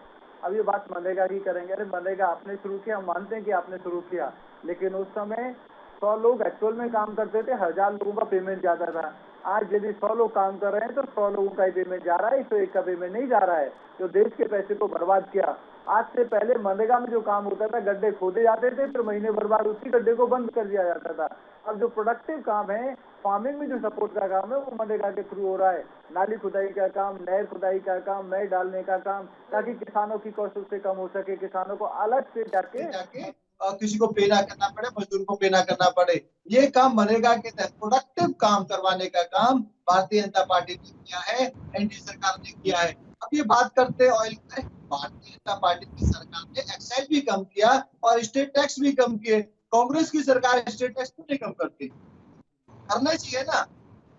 अब ये बात मनरेगा की करेंगे। अरे मनरेगा आपने शुरू किया, हम मानते हैं कि आपने शुरू किया, लेकिन उस समय 100 लोग एक्चुअल में काम करते थे, 1000 लोगों का पेमेंट जाता था। आज यदि 100 लोग काम कर रहे हैं तो 100 लोगों का ही पेमेंट जा रहा है, 101 का पेमेंट नहीं जा रहा है, जो देश के पैसे को बर्बाद किया। आज से पहले मनरेगा में जो काम होता था, गड्ढे खोदे जाते थे, फिर महीने भर बाद उसी गड्ढे को बंद कर दिया जाता था। अब जो प्रोडक्टिव काम है, फार्मिंग में जो सपोर्ट का काम है, वो मनरेगा के थ्रू हो रहा है। नाली खुदाई का काम, नहर खुदाई का काम, नहर डालने का काम, ताकि किसानों की कॉस्ट उससे कम हो सके, किसानों को अलग से जाके किसी को पे ना करना पड़े, मजदूर को पे ना करना पड़े। ये काम मनरेगा के तहत प्रोडक्टिव काम करवाने का काम भारतीय जनता पार्टी ने किया है, एनडीए सरकार ने किया है। अब ये बात करते हैं ऑयल की, भारतीय जनता पार्टी की सरकार ने एक्साइज भी कम किया और स्टेट टैक्स भी कम किए। कांग्रेस की सरकार स्टेट टैक्स क्यों नहीं कम करती? करना चाहिए ना,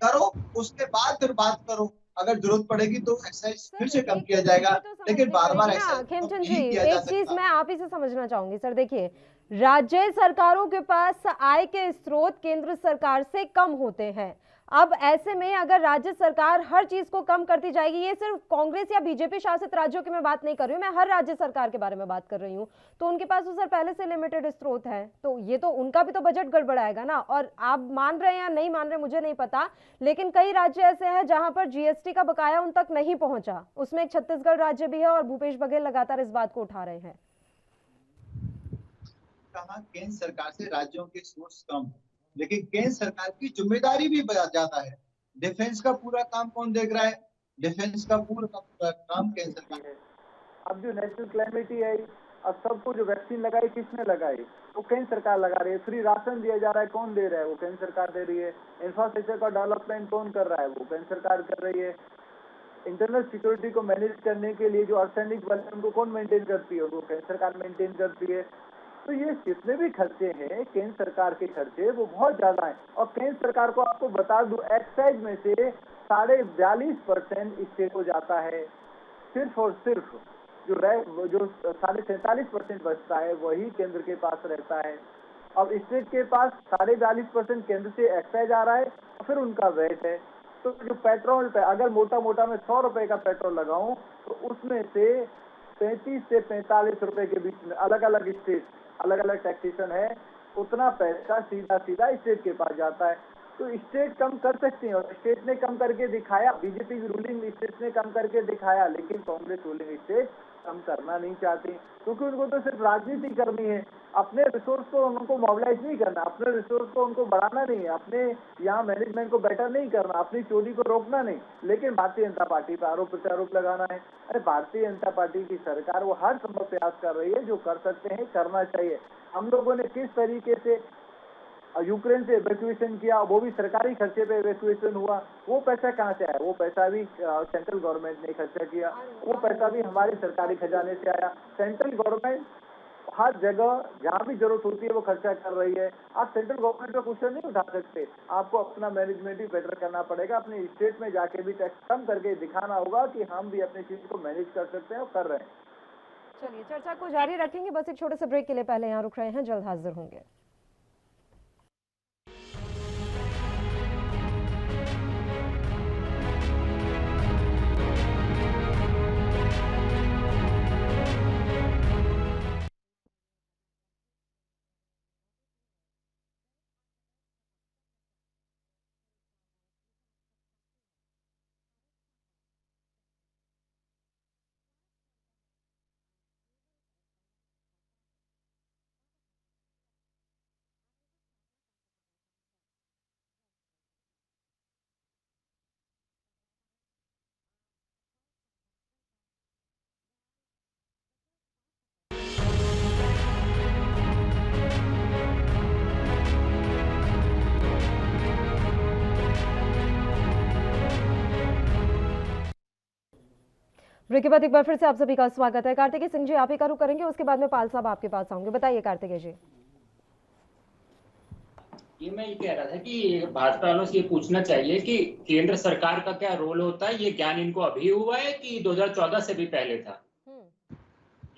करो, उसके बाद फिर बात करो। अगर जरूरत पड़ेगी तो एक्साइज फिर से कम किया जाएगा, लेकिन बार बार एक्साइज खेमचंद जी, एक चीज मैं आप ही से समझना चाहूंगी सर। देखिए, राज्य सरकारों के पास आय के स्रोत केंद्र सरकार से कम होते हैं। अब ऐसे में अगर राज्य सरकार हर चीज को कम करती जाएगी, ये सिर्फ कांग्रेस या बीजेपी शासित राज्यों की मैं बात नहीं कर रही हूँ, मैं हर राज्य सरकार के बारे में बात कर रही हूँ, तो उनके पास तो सर पहले से लिमिटेड स्रोत है, तो ये तो उनका भी तो बजट गड़बड़ाएगा ना। और आप मान रहे हैं या नहीं मान रहे मुझे नहीं पता, लेकिन कई राज्य ऐसे हैं जहां पर जीएसटी का बकाया उन तक नहीं पहुंचा। उसमें एक छत्तीसगढ़ राज्य भी है और भूपेश बघेल लगातार इस बात को उठा रहे हैं। कहा केंद्र सरकार से राज्यों के सोर्स कम, लेकिन केंद्र सरकार की जिम्मेदारी भी ज्यादा है। डिफेंस का पूरा काम कौन देख रहा है? डिफेंस का पूरा काम केंद्र सरकार है। अब जो नेशनल क्लैमिटी है, अब सबको जो वैक्सीन लगाई किसने लगाई? वो केंद्र सरकार लगा रही है। फ्री राशन दिया जा रहा है, कौन दे रहा है? वो केंद्र सरकार दे रही है। इंफ्रास्ट्रक्चर का डेवलपमेंट कौन कर रहा है? वो केंद्र सरकार कर रही है। इंटरनल सिक्योरिटी को मैनेज करने के लिए जो अर्धसैनिक बल है उनको कौन मेंटेन करती है? वो केंद्र सरकार मेंटेन करती है। तो ये जितने भी खर्चे हैं केंद्र सरकार के खर्चे, वो बहुत ज्यादा हैं। और केंद्र सरकार को आपको बता दूं, एक्साइज में से 42.5% स्टेट को जाता है। सिर्फ और सिर्फ जो 47% बचता है वही केंद्र के पास रहता है। अब स्टेट के पास 42.5% केंद्र से एक्साइज आ रहा है, फिर उनका वैट है। तो जो पेट्रोल पे अगर मोटा मोटा मैं 100 रुपए का पेट्रोल लगाऊं, तो उसमें से 35 से 45 रुपए के बीच में अलग अलग स्टेट अलग अलग टैक्सेशन है, उतना पैसा सीधा सीधा स्टेट के पास जाता है। तो स्टेट कम कर सकते हैं, और स्टेट ने कम करके दिखाया। बीजेपी की रूलिंग स्टेट ने कम करके दिखाया, लेकिन कांग्रेस रूलिंग स्टेट हम करना नहीं चाहते, क्योंकि उनको तो सिर्फ राजनीति करनी है। अपने रिसोर्स को उनको मोबिलाइज नहीं करना, अपने रिसोर्स को उनको बढ़ाना नहीं है, अपने यहाँ मैनेजमेंट को बेटर नहीं करना, अपनी चोरी को रोकना नहीं, लेकिन भारतीय जनता पार्टी पर आरोप प्रत्यारोप लगाना है। अरे भारतीय जनता पार्टी की सरकार वो हर संभव प्रयास कर रही है, जो कर सकते हैं करना चाहिए। हम लोगों ने किस तरीके से यूक्रेन से इवैक्यूएशन किया, वो भी सरकारी खर्चे पे इवैक्यूएशन हुआ, वो पैसा कहाँ से आया? वो पैसा भी सेंट्रल गवर्नमेंट ने खर्चा किया, वो पैसा भी हमारे सरकारी खजाने से आया। सेंट्रल गवर्नमेंट हर जगह जहाँ भी जरूरत होती है वो खर्चा कर रही है। आप सेंट्रल गवर्नमेंट का क्वेश्चन नहीं उठा सकते, आपको अपना मैनेजमेंट ही बेटर करना पड़ेगा। अपने स्टेट में जाके भी टैक्स कम करके दिखाना होगा कि हम भी अपनी चीज को मैनेज कर सकते हैं और कर रहे हैं। चलिए चर्चा को जारी रखेंगे, बस एक छोटे से ब्रेक के लिए पहले यहाँ रुक रहे हैं, जल्द हाजिर होंगे। ब्रेक के बाद एक बार फिर से आप सभी का स्वागत है। कार्तिकेय सिंह जी, आप ही का रुख करेंगे, उसके बाद में पाल साहब आपके पास आऊंगे। बताइए कार्तिकेय जी। ये मैं ये कह रहा था कि भाजपा वालों से ये पूछना चाहिए कि केंद्र सरकार का क्या रोल होता है। ये ज्ञान इनको अभी हुआ है कि 2014 से भी पहले था?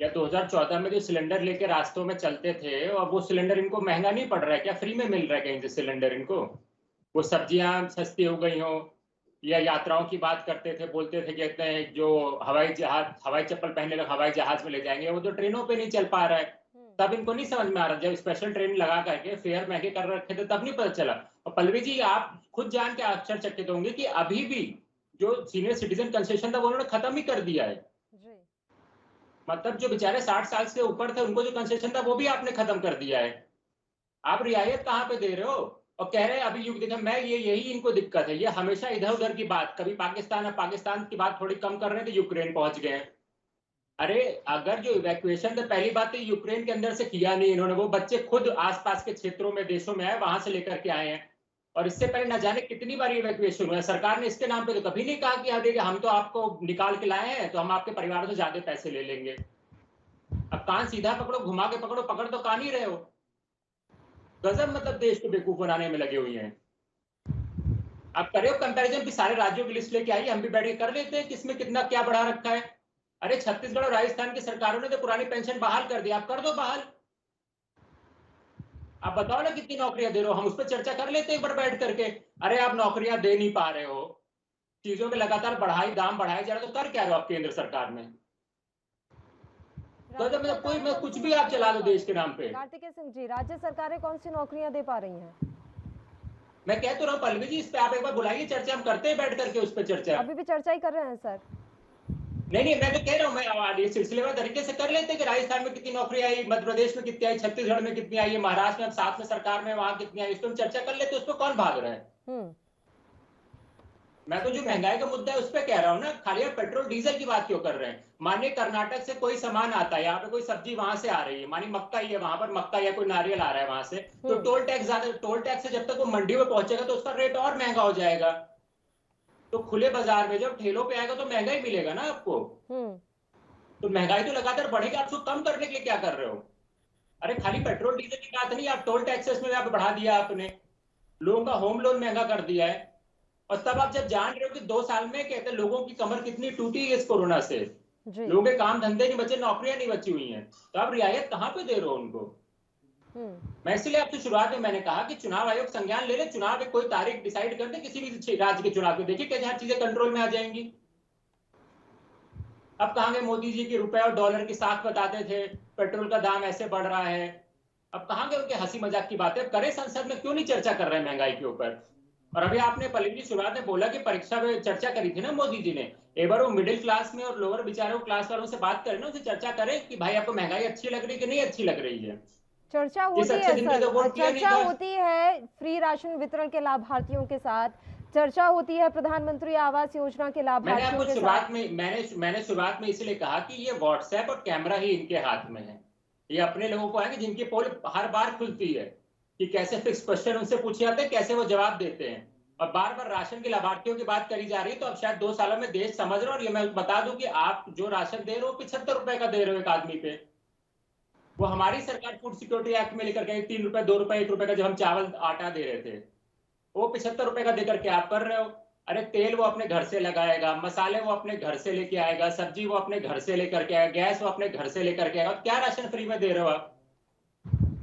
या 2014 में जो सिलेंडर लेके रास्तों में चलते थे और वो सिलेंडर इनको महंगा नहीं पड़ रहा है क्या? फ्री में मिल रहा है कहीं से सिलेंडर इनको? वो सब्जियां सस्ती हो गई हो, या यात्राओं की बात करते थे, बोलते थे कहते हैं जो हवाई चप्पल पहनने लगे हवाई जहाज में ले जाएंगे, वो तो ट्रेनों पे नहीं चल पा रहा है। तब इनको नहीं समझ में आ रहा, जब स्पेशल ट्रेन लगा करके फेयर महंगे कर रखे थे तब नहीं पता चला। और पल्लवी जी, आप खुद जान के आश्चर्यचकित होंगे कि अभी भी जो सीनियर सिटीजन कंसेशन था वो उन्होंने खत्म ही कर दिया है। मतलब जो बेचारे 60 साल से ऊपर थे उनको जो कंसेशन था वो भी आपने खत्म कर दिया है। आप रियायत कहाँ पे दे रहे हो? और कह रहे हैं अभी युग देखा मैं यही इनको दिक्कत है। ये हमेशा इधर उधर की बात, कभी पाकिस्तान की बात थोड़ी कम कर रहे थे, यूक्रेन पहुंच गए। अरे अगर जो इवैक्यूएशन था पहली बात तो यूक्रेन के अंदर से किया नहीं इन्होंने, वो बच्चे खुद आसपास के क्षेत्रों में देशों में आए, वहां से लेकर के आए हैं। और इससे पहले न जाने कितनी बार इवैक्यूएशन हुआ है। सरकार ने इसके नाम पे तो कभी नहीं कहा कि हाँ देखिए हम तो आपको निकाल के लाए हैं तो हम आपके परिवार से ज्यादा पैसे ले लेंगे। अब कान सीधा पकड़ो, घुमा के पकड़ो, पकड़ तो कान ही रहे हो। गजब मतलब देश को बेवकूफ बनाने में लगे हुए हैं। अब करो कंपैरिजन भी, सारे राज्यों की लिस्ट लेके आइए, हम भी बैठ के कर लेते हैं किसमें कितना क्या बढ़ा रखा है। अरे छत्तीसगढ़ और राजस्थान की सरकारों ने तो पुरानी पेंशन बहाल कर दी, आप कर दो बहाल। आप बताओ ना कितनी नौकरियां दे रहे हो, हम उस पर चर्चा कर लेते हैं एक बार बैठ करके। अरे आप नौकरियां दे नहीं पा रहे हो, चीजों के लगातार दाम बढ़ाए जा रहे, तो कर क्या रहे हो आप केंद्र सरकार में? तो मतलब कोई मैं कुछ भी आप चला दो देश के नाम पे। कार्तिकेय सिंह जी, राज्य सरकारें कौन सी नौकरियां दे पा रही हैं? मैं कह तो रहा हूँ पल्लवी जी, इस पे आप एक बार बुलाइए चर्चा, हम करते हैं बैठ करके उस पर चर्चा। अभी भी चर्चा ही कर रहे हैं सर। नहीं मैं तो कह रहा हूँ, मैं ये सिलसिलेवार तरीके से कर लेते हैं कि राजस्थान में कितनी नौकरी आई, मध्य प्रदेश में कितनी आई, छत्तीसगढ़ में कितनी आई, महाराष्ट्र में साथ में सरकार में वहां कितनी आई, इस पर हम चर्चा कर लेते हैं। उस पर कौन भाग रहा है? मैं तो जो महंगाई का मुद्दा है उस पर कह रहा हूँ ना, खाली आप पेट्रोल डीजल की बात क्यों कर रहे हैं? मानिए कर्नाटक से कोई सामान आता है, यहाँ पे कोई सब्जी वहां से आ रही है, मानिए मक्का ही है, वहां पर मक्का या कोई नारियल आ रहा है वहां से, तो टोल टैक्स से जब तक वो मंडी में पहुंचेगा तो उसका रेट और महंगा हो जाएगा। तो खुले बाजार में जब ठेलों पे आएगा तो महंगा ही मिलेगा ना आपको। तो महंगाई तो लगातार बढ़ेगी, आप उसको कम करने के लिए क्या कर रहे हो? अरे खाली पेट्रोल डीजल की बात नहीं, आप टोल टैक्सेस में बढ़ा दिया आपने, लोगों का होम लोन महंगा कर दिया है। और तब आप जब जान रहे हो कि 2 साल में कहते हैं लोगों की कमर कितनी टूटी है इस कोरोना से, लोगों के काम धंधे नहीं बचे, नौकरियां नहीं बची हुई हैं, तो आप रियायत कहाँ पे दे रहे हो उनको? मैं इसलिए आपसे शुरुआत में मैंने कहा कि चुनाव आयोग संज्ञान ले ले, चुनाव में कोई तारीख डिसाइड कर दे किसी भी राज्य के चुनाव को, देखिए कैसे हर चीजें कंट्रोल में आ जाएंगी। अब कहाँ गए मोदी जी के रुपए और डॉलर की साख बताते थे, पेट्रोल का दाम ऐसे बढ़ रहा है, अब कहाँ गए उनके हंसी मजाक की बातें? करे संसद में क्यों नहीं चर्चा कर रहे हैं महंगाई के ऊपर? और अभी आपने पल्लवी जी शुरुआत में बोला कि परीक्षा में चर्चा करी थी ना मोदी जी ने, एक बार वो मिडिल क्लास में और लोअर बेचारे क्लास वालों से बात करें ना, उनसे चर्चा करें कि भाई आपको महंगाई अच्छी लग रही है कि नहीं अच्छी लग रही है। चर्चा इस होती अच्छे है दिन पे सर, तो वोट किया नहीं चर्चा था। होती है फ्री राशन वितरण के लाभार्थियों के साथ, चर्चा होती है प्रधानमंत्री आवास योजना के मैंने लाभार्थियों आपको के शुरुआत साथ। में मैंने शुरुआत में इसलिए कहा कि ये व्हाट्सएप और कैमरा ही इनके हाथ में है। ये अपने लोगों को है कि जिनकी पोल हर बार खुलती है कि कैसे फिक्स क्वेश्चन उनसे पूछे जाते हैं, कैसे वो जवाब देते हैं, और बार बार राशन के लाभार्थियों की बात करी जा रही है। तो अब शायद 2 सालों में देश समझ रहे हो। और ये मैं बता दूं कि आप जो राशन दे रहे हो 75 रुपए का दे रहे हो एक आदमी पे। वो हमारी सरकार फूड सिक्योरिटी एक्ट में लेकर के 3 रुपए 2 रुपए 1 रुपए का जब हम चावल आटा दे रहे थे, वो 75 रुपए का देकर के आप कर रहे हो। अरे तेल वो अपने घर से लगाएगा, मसाले वो अपने घर से लेके आएगा, सब्जी वो अपने घर से लेकर के आएगा, गैस वो अपने घर से लेकर के आएगा। क्या राशन फ्री में दे रहे हो आप?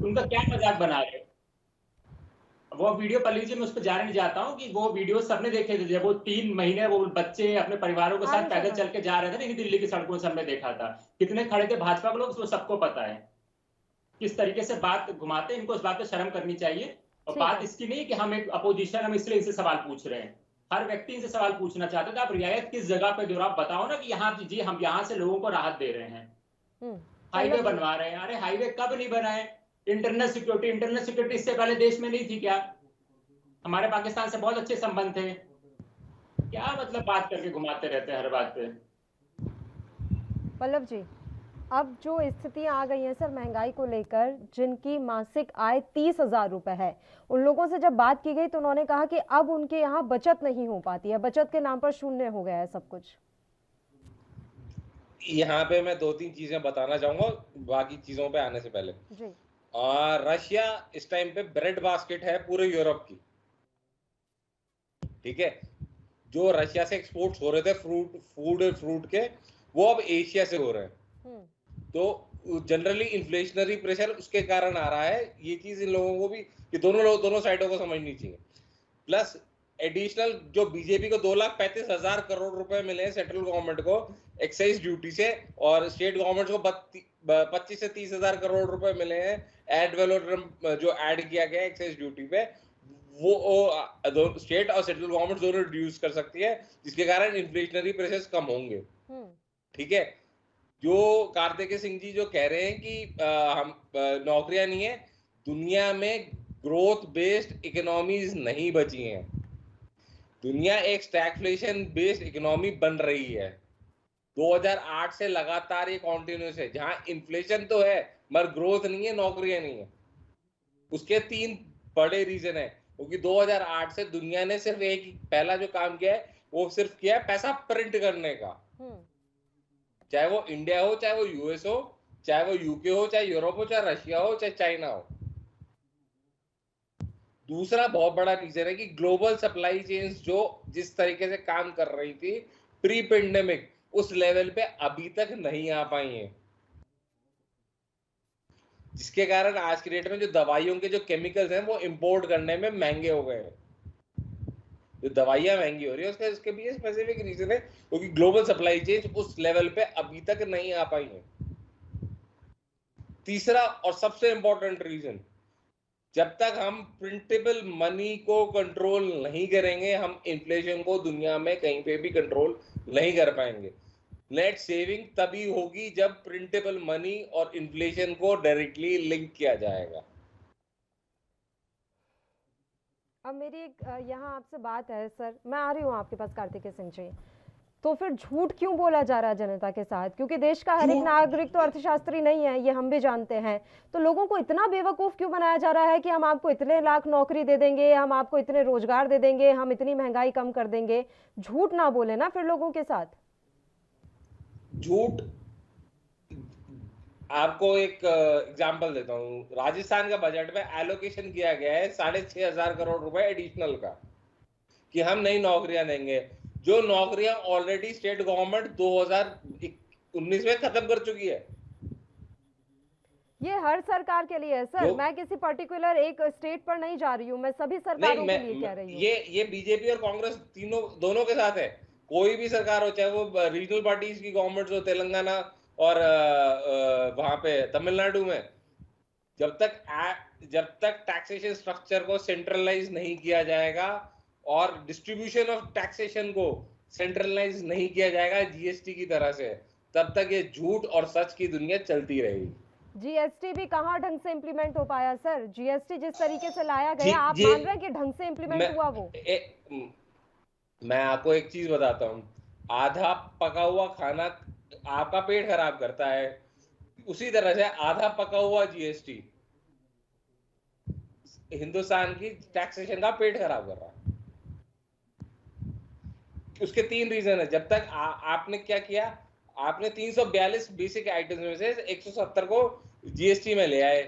उनका क्या मजाक बना रहे हो? वो वीडियो पल्लवी जी मैं उस पर जाने नहीं जाता हूँ कि वो वीडियो सबने देखे थे, जब वो 3 महीने वो बच्चे अपने परिवारों के साथ पैदल चल के जा रहे थे ना, दिल्ली की सड़कों से हमने देखा था। कितने खड़े थे भाजपा के लोग, वो सबको पता है किस तरीके से बात घुमाते हैं। इनको इस बात पे शर्म करनी चाहिए। और बात इसकी नहीं कि हम एक अपोजिशन, हम इसलिए इनसे सवाल पूछ रहे हैं। हर व्यक्ति इनसे सवाल पूछना चाहता था, आप रियायत किस जगह पे दे रहे हो? आप बताओ ना कि यहाँ जी हम यहाँ से लोगों को राहत दे रहे हैं, हाईवे बनवा रहे हैं। अरे हाईवे कब नहीं बनाए? इंटरनल सिक्योरिटी इससे पहले देश में नहीं थी क्या? हमारे पाकिस्तान से बहुत अच्छे संबंध थे। क्या मतलब बात करके घुमाते रहते हैं हर बात पे। पल्लव जी, अब जो स्थितियां आ गई हैं सर महंगाई को लेकर, जिनकी मासिक आय 30,000 रुपए है, उन लोगों से जब बात की गई तो उन्होंने कहा कि अब उनके यहाँ बचत नहीं हो पाती है, बचत के नाम पर शून्य हो गया है सब कुछ। यहाँ पे मैं 2-3 चीजें बताना चाहूंगा बाकी चीजों पे आने से पहले जी। रशिया इस टाइम पे ब्रेड बास्केट है पूरे यूरोप की, ठीक है। जो रशिया से एक्सपोर्ट्स हो रहे थे फ्रूट के, वो अब एशिया से हो रहे हैं। तो जनरली इन्फ्लेशनरी प्रेशर उसके कारण आ रहा है। ये चीज इन लोगों को भी, ये दोनों साइडों को समझनी चाहिए। प्लस एडिशनल जो बीजेपी को 2,35,000 करोड़ रुपए मिले हैं सेंट्रल गवर्नमेंट को एक्साइज ड्यूटी से, और स्टेट गवर्नमेंट को 25 से 30,000 करोड़ रुपए मिले हैं एड वैलोरम जो ऐड किया गया एक्साइज ड्यूटी पे, वो स्टेट और सेंट्रल गवर्नमेंट दोनों रिड्यूस कर सकती है, जिसके कारण इन्फ्लेशनरी प्रेशर्स कम होंगे, ठीक है। जो कार्तिकेय सिंह जी जो कह रहे हैं कि हम नौकरियां नहीं है, दुनिया में ग्रोथ बेस्ड इकोनॉमीज नहीं बची हैं। दुनिया एक स्टैगफ्लेशन बेस्ड इकोनॉमी बन रही है। 2008 से लगातार ये कॉन्टिन्यूस है, जहां इन्फ्लेशन तो है मगर ग्रोथ नहीं है, नौकरियां नहीं है। उसके 3 बड़े रीजन है, क्योंकि 2008 से दुनिया ने सिर्फ एक पहला जो काम किया है वो सिर्फ किया है पैसा प्रिंट करने का। चाहे वो इंडिया हो, चाहे वो यूएस हो, चाहे वो यूके हो, चाहे यूरोप हो, चाहे रशिया हो, चाहे चाइना हो। दूसरा बहुत बड़ा रीजन है कि ग्लोबल सप्लाई चेन्स जो जिस तरीके से काम कर रही थी प्री पेंडेमिक, उस लेवल पे अभी तक नहीं आ पाई हैं, जिसके कारण आज की डेट में जो दवाइयों के जो केमिकल्स हैं वो इंपोर्ट करने में महंगे हो गए हैं। जो दवाइयां महंगी हो रही है उसके भी स्पेसिफिक रीजन है, क्योंकि ग्लोबल सप्लाई चेन उस लेवल पे अभी तक नहीं आ पाई है। तीसरा और सबसे इंपॉर्टेंट रीजन, जब तक हम प्रिंटेबल मनी को कंट्रोल नहीं करेंगे, हम इन्फ्लेशन को दुनिया में कहीं पे भी कंट्रोल नहीं कर पाएंगे। नेट सेविंग तभी होगी जब प्रिंटेबल मनी और इन्फ्लेशन को डायरेक्टली लिंक किया जाएगा। अब मेरी एक यहाँ आपसे बात है सर, मैं आ रही हूँ आपके पास कार्तिकेय सिंह जी। तो फिर झूठ क्यों बोला जा रहा है जनता के साथ? क्योंकि देश का हर एक नागरिक तो अर्थशास्त्री नहीं है, ये हम भी जानते हैं। तो लोगों को इतना बेवकूफ क्यों बनाया जा रहा है कि हम आपको इतने लाख नौकरी दे देंगे, हम आपको इतने रोजगार दे देंगे, हम इतनी महंगाई कम कर देंगे? झूठ ना बोले ना फिर लोगों के साथ। झूठ, आपको एक एग्जांपल देता हूँ। राजस्थान का बजट में एलोकेशन किया गया है 6,500 करोड़ रुपए एडिशनल का, कि हम नई नौकरियां देंगे। जो नौकरियां ऑलरेडी स्टेट गवर्नमेंट 2019 में खत्म कर चुकी है। ये हर सरकार के लिए है सर, मैं किसी पर्टिकुलर एक स्टेट पर नहीं जा रही हूँ, मैं सभी सरकारों के लिए कह रही हूँ। ये बीजेपी और कांग्रेस दोनों के साथ है। कोई भी सरकार हो, चाहे वो रीजनल पार्टीज की गवर्नमेंट हो, तेलंगाना और वहां पे तमिलनाडु में, जब तक टैक्सेशन स्ट्रक्चर को सेंट्रलाइज नहीं किया जाएगा और डिस्ट्रीब्यूशन ऑफ टैक्सेशन को सेंट्रलाइज नहीं किया जाएगा जीएसटी की तरह से, तब तक ये झूठ और सच की दुनिया चलती रहेगी। जीएसटी भी कहाँ ढंग से इम्प्लीमेंट हो पाया सर? जीएसटी जिस तरीके से लाया गया, आप मान रहे हैं कि ढंग से इम्प्लीमेंट हुआ वो? मैं आपको एक चीज बताता हूँ, आधा पका हुआ खाना आपका पेट खराब करता है, उसी तरह से आधा पका हुआ जीएसटी हिंदुस्तान की टैक्सेशन का पेट खराब कर रहा है। उसके 3 रीजन है। जब तक आपने क्या किया, आपने 342 बेसिक आइटम्स में से 170 को जीएसटी में ले आए,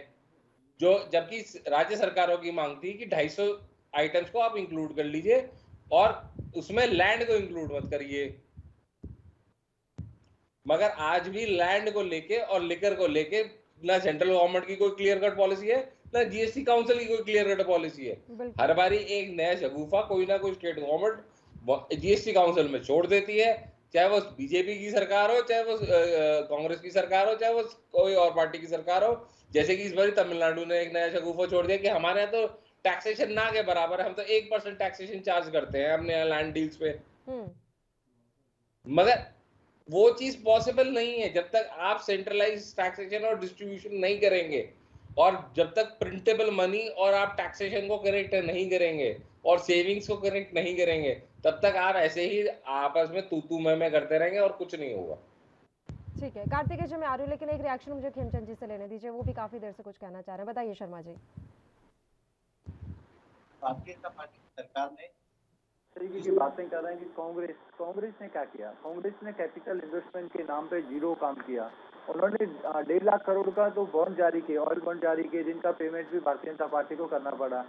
जो जबकि राज्य सरकारों की मांग थी कि 250 आइटम्स को आप इंक्लूड कर लीजिए और उसमें लैंड को इंक्लूड मत करिए। मगर आज भी लैंड को लेके और लिकर को लेके ना सेंट्रल गवर्नमेंट की कोई क्लियर कट पॉलिसी है, ना जीएसटी काउंसिल की कोई क्लियर कट पॉलिसी है। हर बारी एक नया शगुफा कोई ना कोई स्टेट गवर्नमेंट जीएसटी काउंसिल में छोड़ देती है, चाहे वो बीजेपी की सरकार हो, चाहे वो कांग्रेस की सरकार हो, चाहे वो कोई और पार्टी की सरकार हो। जैसे कि इस बार तमिलनाडु ने एक नया शगुफा छोड़ दिया कि हमारे यहाँ तो टैक्सेशन ना के बराबर है, हम तो 1% टैक्सेशन चार्ज करते हैं अपने यहाँ लैंड डील्स पे। मगर वो चीज पॉसिबल नहीं है जब तक आप सेंट्रलाइज टैक्सेशन और डिस्ट्रीब्यूशन नहीं करेंगे, और जब तक प्रिंटेबल मनी और आप टैक्सेशन को कनेक्ट नहीं करेंगे और सेविंग्स को कनेक्ट नहीं करेंगे, तब तक आप ऐसे ही आपस में तू मैं करते रहेंगे और कुछ नहीं होगा। ठीक है, कार्तिकेय जी मैं आ रही हूँ, लेकिन एक रिएक्शन मुझे खेमचंद जी से लेने दीजिए, वो भी काफी देर से कुछ कहना चाह रहे हैं। बताइए शर्मा जी। भारतीय जनता पार्टी सरकार ने तरीके की बातें कर रहे हैं कि कांग्रेस ने क्या किया। कांग्रेस ने कैपिटल इन्वेस्टमेंट के नाम पे जीरो काम किया। उन्होंने 1.5 लाख करोड़ का तो बॉन्ड जारी किए, ऑयल बॉन्ड जारी किए, जिनका पेमेंट भी भारतीय जनता पार्टी को करना पड़ा।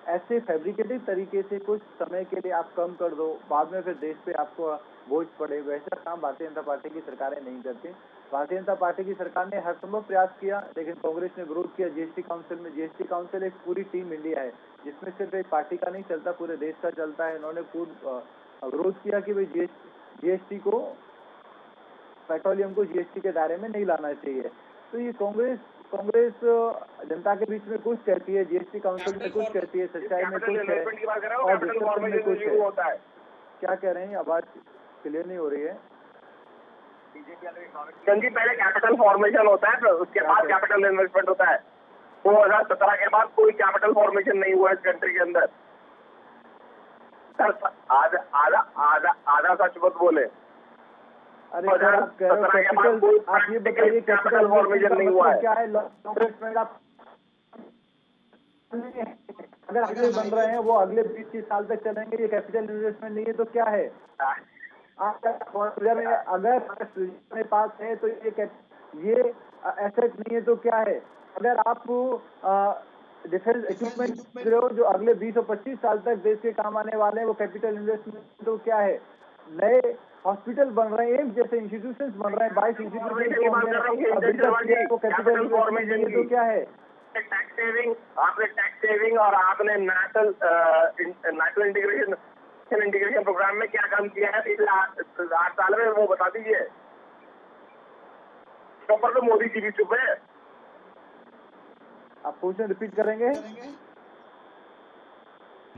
ऐसे फैब्रिकेटेड तरीके से कुछ समय के लिए आप कम कर दो, बाद में फिर देश पे आपको बोझ पड़े, वैसा काम भारतीय जनता पार्टी की सरकारें नहीं करती। भारतीय जनता पार्टी की सरकार ने हर संभव प्रयास किया, लेकिन कांग्रेस ने विरोध किया जीएसटी काउंसिल में। जीएसटी काउंसिल एक पूरी टीम इंडिया है, जिसमें सिर्फ एक पार्टी का नहीं चलता, पूरे देश का चलता है। इन्होंने विरोध किया कि भाई जीएसटी को, पेट्रोलियम को जीएसटी के दायरे में नहीं लाना चाहिए। तो ये कांग्रेस जनता के बीच में कुछ कहती है, जीएसटी काउंसिल में कुछ कहती है, सच्चाई में कुछ है और डिस्कशन में कुछ है। क्या कह रहे हैं? आवाज क्लियर नहीं हो रही है। जी, पहले कैपिटल फॉर्मेशन होता है, उसके बाद कैपिटल इन्वेस्टमेंट होता है। 2017 के बाद कोई कैपिटल फॉर्मेशन नहीं हुआ इस कंट्री के अंदर। आधा सच मत बोले। अरे सर, आप कह रहे हो कैपिटल, आप ये बताइए कैपिटल फॉर्मेशन नहीं हुआ है क्या है? इन्वेस्टमेंट आप अगर अगले बन रहे हैं वो अगले 20-30 साल तक चलेंगे, ये कैपिटल इन्वेस्टमेंट नहीं है तो क्या है? अगर पास है तो ये एसेट नहीं है तो क्या है? अगर आप डिफेंस इक्विपमेंट जो अगले 20 और 25 साल तक देश के काम आने वाले हैं, वो कैपिटल इन्वेस्टमेंट तो क्या है? नए हॉस्पिटल बन रहे हैं, जैसे इंस्टीट्यूशंस बन रहे हैं, 22 इंस्टीट्यूशन को कैपिटल इन्वेस्टमेंट तो क्या है? टैक्स सेविंग और आपने नेशनल इंटीग्रेशन प्रोग्राम में क्या काम किया है पिछले 8 साल में, वो बता दीजिए। तो पर तो मोदी जी भी चुप है। आप क्वेश्चन रिपीट करेंगे?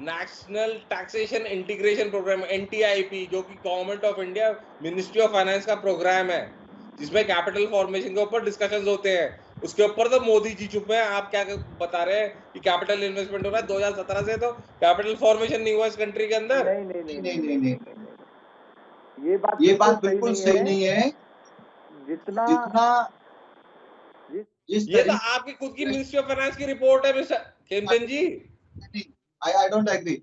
National taxation integration program NTIP, जो कि government of India ministry of finance का प्रोग्राम है, जिसमें कैपिटल फॉर्मेशन के ऊपर डिस्कशंस होते हैं, उसके ऊपर तो मोदी जी चुप है। आप क्या बता रहे हैं कि कैपिटल इन्वेस्टमेंट हो रहा है? 2017 से तो कैपिटल फॉर्मेशन नहीं हुआ इस कंट्री के अंदर। नहीं, ये बात बिल्कुल सही नहीं है। जितना ये तो आपकी खुद की मिनिस्ट्री ऑफ फाइनेंस की रिपोर्ट है mister Khemchand ji. I don't agree.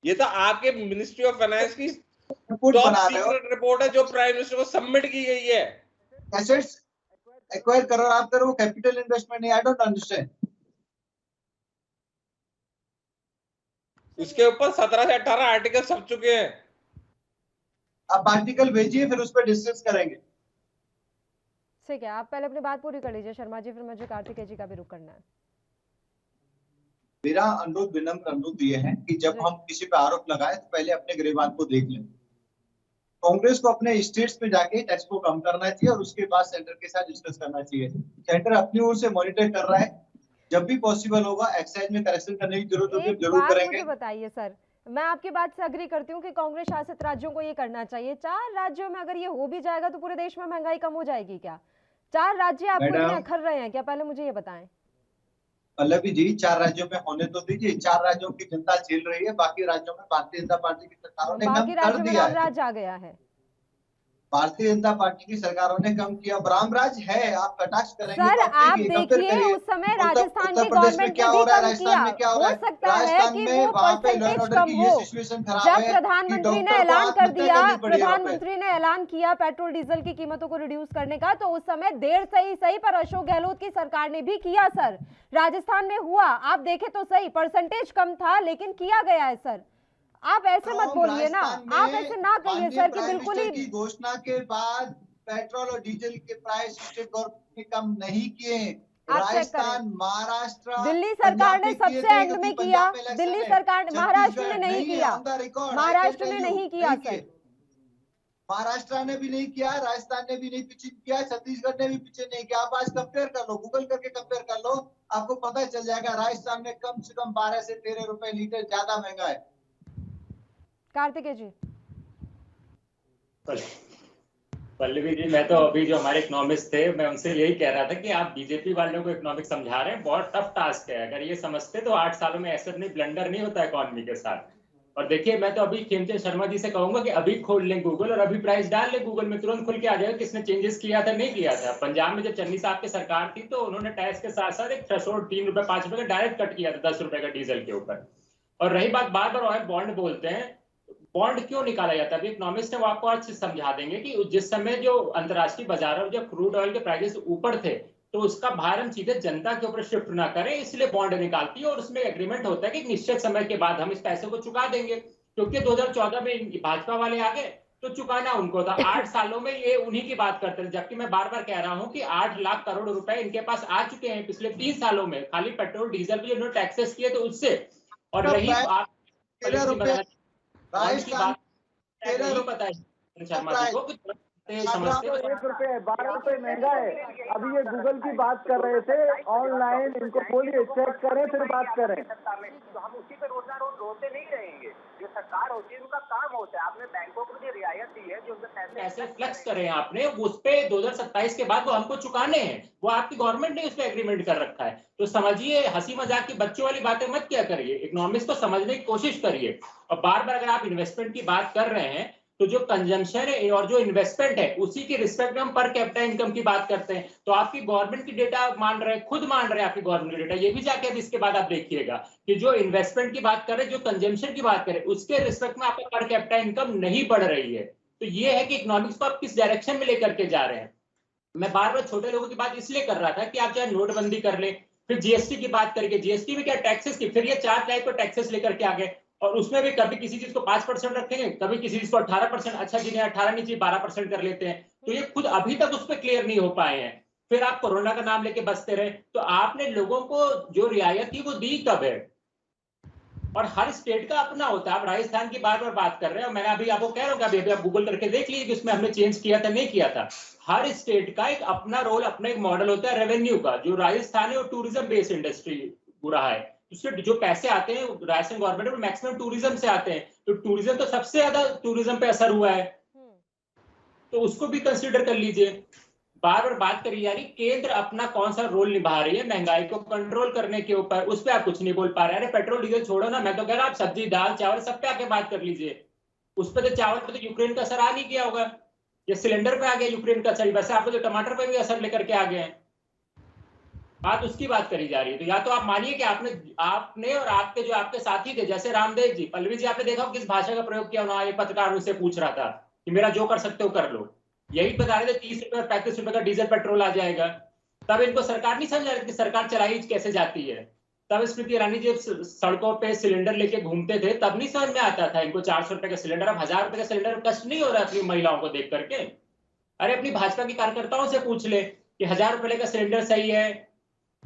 ये तो आपके मिनिस्ट्री ऑफ फाइनेंस की रिपोर्ट बना रहे हो, रिपोर्ट है जो प्राइम मिनिस्टर को सबमिट की गई है। एसेट्स एक्वायर करो, आप करो, वो कैपिटल इन्वेस्टमेंट नहीं। I don't understand. उसके ऊपर 17 से 18 आर्टिकल छप चुके हैं। आप आर्टिकल भेजिए, फिर उस पर डिस्कस करेंगे। ठीक है, आप पहले अपनी बात पूरी कर लीजिए शर्मा जी, फिर मुझे कार्तिकेय जी का भी रुख करना है। मेरा अनुरोध, विनम्र अनुरोध ये है कि जब हम किसी पे आरोप लगाए तो पहले अपने गिरेबान को देख लें। कांग्रेस को अपने स्टेट्स में जाके टैक्स को कम करना चाहिए और उसके बाद सेंटर के साथ डिस्कस करना चाहिए। सेंटर अपनी ओर से मॉनिटर कर रहा है, जब भी पॉसिबल होगा एक्साइज में करेक्शन करने की जरूरत होगी, एक जरूर बात करेंगे। मुझे बताइए सर, मैं आपकी बात से अग्री करती हूँ कि कांग्रेस शासित राज्यों को ये करना चाहिए। 4 राज्यों में अगर ये हो भी जाएगा तो पूरे देश में महंगाई कम हो जाएगी क्या? 4 राज्य आपको इतने मैडम अखर रहे हैं क्या? पहले मुझे ये बताएं। पल्लवी जी, 4 राज्यों में होने तो दीजिए। 4 राज्यों की जनता झेल रही है, बाकी राज्यों में भारतीय जनता पार्टी की सरकारों ने बाकी कम कर राज्यों में दिया है। रामराज आ गया है। भारतीय जनता पार्टी की सरकारों ने कम किया। रामराज है, आप कटाक्ष करेंगे सर तो आप कंपेयर देखिए करिए। उस समय उत्तर राजस्थान की प्रदेश में गवर्नमेंट क्या ने हो भी रहा है, कम राजस्थान किया। में क्या हो हो रहा है। सकता है राजस्थान कि में वो वहां पे लॉ एंड परसेंटेज ऑर्डर कम की ये हो। सिचुएशन खराब जब है कि प्रधानमंत्री ने डॉक्टर को ऐलान कर आत्महत्या दिया, करनी पड़ी वहां पे। प्रधानमंत्री ने ऐलान किया पेट्रोल डीजल की कीमतों को रिड्यूस करने का, तो उस समय देर से ही सही पर अशोक गहलोत की सरकार ने भी किया सर। राजस्थान में हुआ, आप देखें तो सही, परसेंटेज कम था लेकिन किया गया है सर। आप ऐसे मत बोलिए ना, आप ऐसे ना कहिए सर कि बिल्कुल ही। की घोषणा के बाद पेट्रोल और डीजल के प्राइस स्टेट गवर्नमेंट ने कम नहीं किए। आप चेक राजस्थान, करें, महाराष्ट्र, दिल्ली सरकार ने सबसे एंड में किया। दिल्ली सरकार, महाराष्ट्र ने नहीं किया, महाराष्ट्र ने नहीं किया सर। महाराष्ट्र ने भी नहीं किया, राजस्थान ने भी नहीं पीछे किया, छत्तीसगढ़ ने भी पीछे नहीं किया। आप आज कंपेयर कर लो, गूगल करके कंपेयर कर लो, आपको पता चल जाएगा राजस्थान में कम से कम 12 से 13 रुपए लीटर ज्यादा महंगा है। कार्तिकेय जी। पल्लवी जी, मैं तो अभी जो हमारे इकोनॉमिस्ट थे, मैं उनसे यही कह रहा था कि आप बीजेपी वालों को इकोनॉमिक्स समझा रहे हैं, बहुत टफ टास्क है। अगर ये समझते तो 8 सालों में ऐसा नहीं ब्लंडर नहीं होता इकोनॉमी के साथ। और देखिए, मैं तो अभी खेमचंद शर्मा जी से कहूंगा कि अभी खोल लें गूगल और अभी प्राइस डाल लें गूगल में, तुरंत खुल के आ जाएगा किसने चेंजेस किया था, नहीं किया था। पंजाब में जब चन्नी साहब की सरकार थी तो उन्होंने टैक्स के साथ साथ एक थ्रेशोल्ड 3 रुपए 5 रुपए का डायरेक्ट कट किया था 10 रुपए का डीजल के ऊपर। और रही बात, बार बार ऑयल बॉन्ड बोलते हैं, बॉन्ड क्यों निकाला जाता है? अभी इकोनॉमिस्ट है वो आपको आज समझा देंगे कि जिस समय जो अंतर्राष्ट्रीय बाजारों में जब क्रूड ऑयल के प्राइसेस ऊपर थे तो उसका भार हम सीधे जनता के ऊपर शिफ्ट ना करें, इसलिए बॉन्ड निकालती है। और उसमें एग्रीमेंट होता है कि निश्चित समय के बाद हम इस पैसे को चुका देंगे, क्योंकि 2014 में भाजपा वाले आ गए तो चुकाना उनको था। 8 सालों में ये उन्हीं की बात करते हैं, जबकि मैं बार बार कह रहा हूं कि 8 लाख करोड़ रुपए इनके पास आ चुके हैं पिछले 3 सालों में, खाली पेट्रोल डीजल पे जो इन्होंने टैक्सेस किए तो उससे। और रही बात 13 रुपए राजस्थान, नहीं पता है शर्मा जी को समझते 1 रुपए 12 रुपए महंगा है। अभी ये गूगल की बात कर रहे थे, ऑनलाइन इनको बोलिए चेक करें फिर बात करें। तो हम उसी पे रोते नहीं रहेंगे। जो सरकार होती है उनका काम होता है। आपने बैंकों को जो रियायत दी है, जो उनके पैसे फ्लेक्स करे आपने, उस पे 2027 के बाद वो हमको चुकाने हैं, वो आपकी गवर्नमेंट ने उस पे एग्रीमेंट कर रखा है। तो समझिए, हंसी मजाक की बच्चों वाली बातें मत क्या करिए, इकोनॉमिक्स को समझने की कोशिश करिए। और बार बार अगर आप इन्वेस्टमेंट की बात कर रहे हैं तो जो कंजम्पशन है और जो इन्वेस्टमेंट है उसी के रिस्पेक्ट में हम पर कैपिटा इनकम की बात करते हैं। तो आपकी गवर्नमेंट की डेटा मान रहे हैं, खुद मान रहे हैं आपकी गवर्नमेंट की डेटा, ये भी जाके अब इसके बाद आप देखिएगा कि जो इन्वेस्टमेंट की बात करें, जो कंजम्पशन की बात करें, उसके रिस्पेक्ट में आपका पर कैपिटा इनकम नहीं बढ़ रही है। तो ये है कि इकोनॉमिक्स को आप किस डायरेक्शन में लेकर के जा रहे हैं। मैं बार बार छोटे लोगों की बात इसलिए कर रहा था कि आप चाहे नोटबंदी कर ले, फिर जीएसटी की बात करके, जीएसटी में क्या टैक्सेस की, फिर ये 4 टाइप के टैक्सेस लेकर के आ गए। और उसमें भी कभी किसी चीज को 5% रखेंगे, कभी किसी चीज को 18%, अच्छा जिन्हें 18 नहीं चाहिए 12% कर लेते हैं। तो ये खुद अभी तक उस पर क्लियर नहीं हो पाए हैं। फिर आप कोरोना का नाम लेके बसते रहे। तो आपने लोगों को जो रियायत थी वो दी कब है? और हर स्टेट का अपना होता है। आप राजस्थान की बार बार बात कर रहे हैं और मैंने अभी आपको कह रहा हूँ कि अभी आप गूगल करके देख लीजिए कि उसमें हमने चेंज किया था नहीं किया था। हर स्टेट का एक अपना रोल, अपना एक मॉडल होता है रेवेन्यू का। जो राजस्थान है वो टूरिज्म बेस्ड इंडस्ट्री रहा है, उसके जो पैसे आते हैं राजस्थान गवर्नमेंट में मैक्सिमम टूरिज्म से आते हैं। तो टूरिज्म तो सबसे ज्यादा टूरिज्म पे असर हुआ है, तो उसको भी कंसीडर कर लीजिए। बार बार बात करी जा रही केंद्र अपना कौन सा रोल निभा रही है महंगाई को कंट्रोल करने के ऊपर, उस पर आप कुछ नहीं बोल पा रहे। अरे पेट्रोल डीजल छोड़ो ना, मैं तो कह रहा आप सब्जी दाल चावल सब पे आके बात कर लीजिए। उस पर तो चावल पे तो यूक्रेन का असर आ नहीं किया होगा, ये सिलेंडर पे आ गया यूक्रेन का असर, वैसे आपको तो टमाटर पे भी असर लेकर के आ गए हैं। बात उसकी बात करी जा रही है। तो या तो आप मानिए कि आपने और आपके जो आपके साथी थे, जैसे रामदेव जी, पल्लवी जी, आपने देखा किस भाषा का प्रयोग किया उन्होंने, पत्रकार उनसे पूछ रहा था कि मेरा जो कर सकते हो कर लो। यही बता रहे थे 30 रुपए और 35 रुपए का डीजल पेट्रोल आ जाएगा। तब इनको सरकार नहीं समझ रही कि सरकार चलाई कैसे जाती है। तब स्मृति ईरानी जी सड़कों पे सिलेंडर लेके घूमते थे, तब नहीं समझ में आता था इनको 400 रुपए का सिलेंडर, अब 1000 रुपए का सिलेंडर कष्ट नहीं हो रहा अपनी महिलाओं को देख करके। अरे अपनी भाजपा के कार्यकर्ताओं से पूछ ले कि 1000 रुपए का सिलेंडर सही है,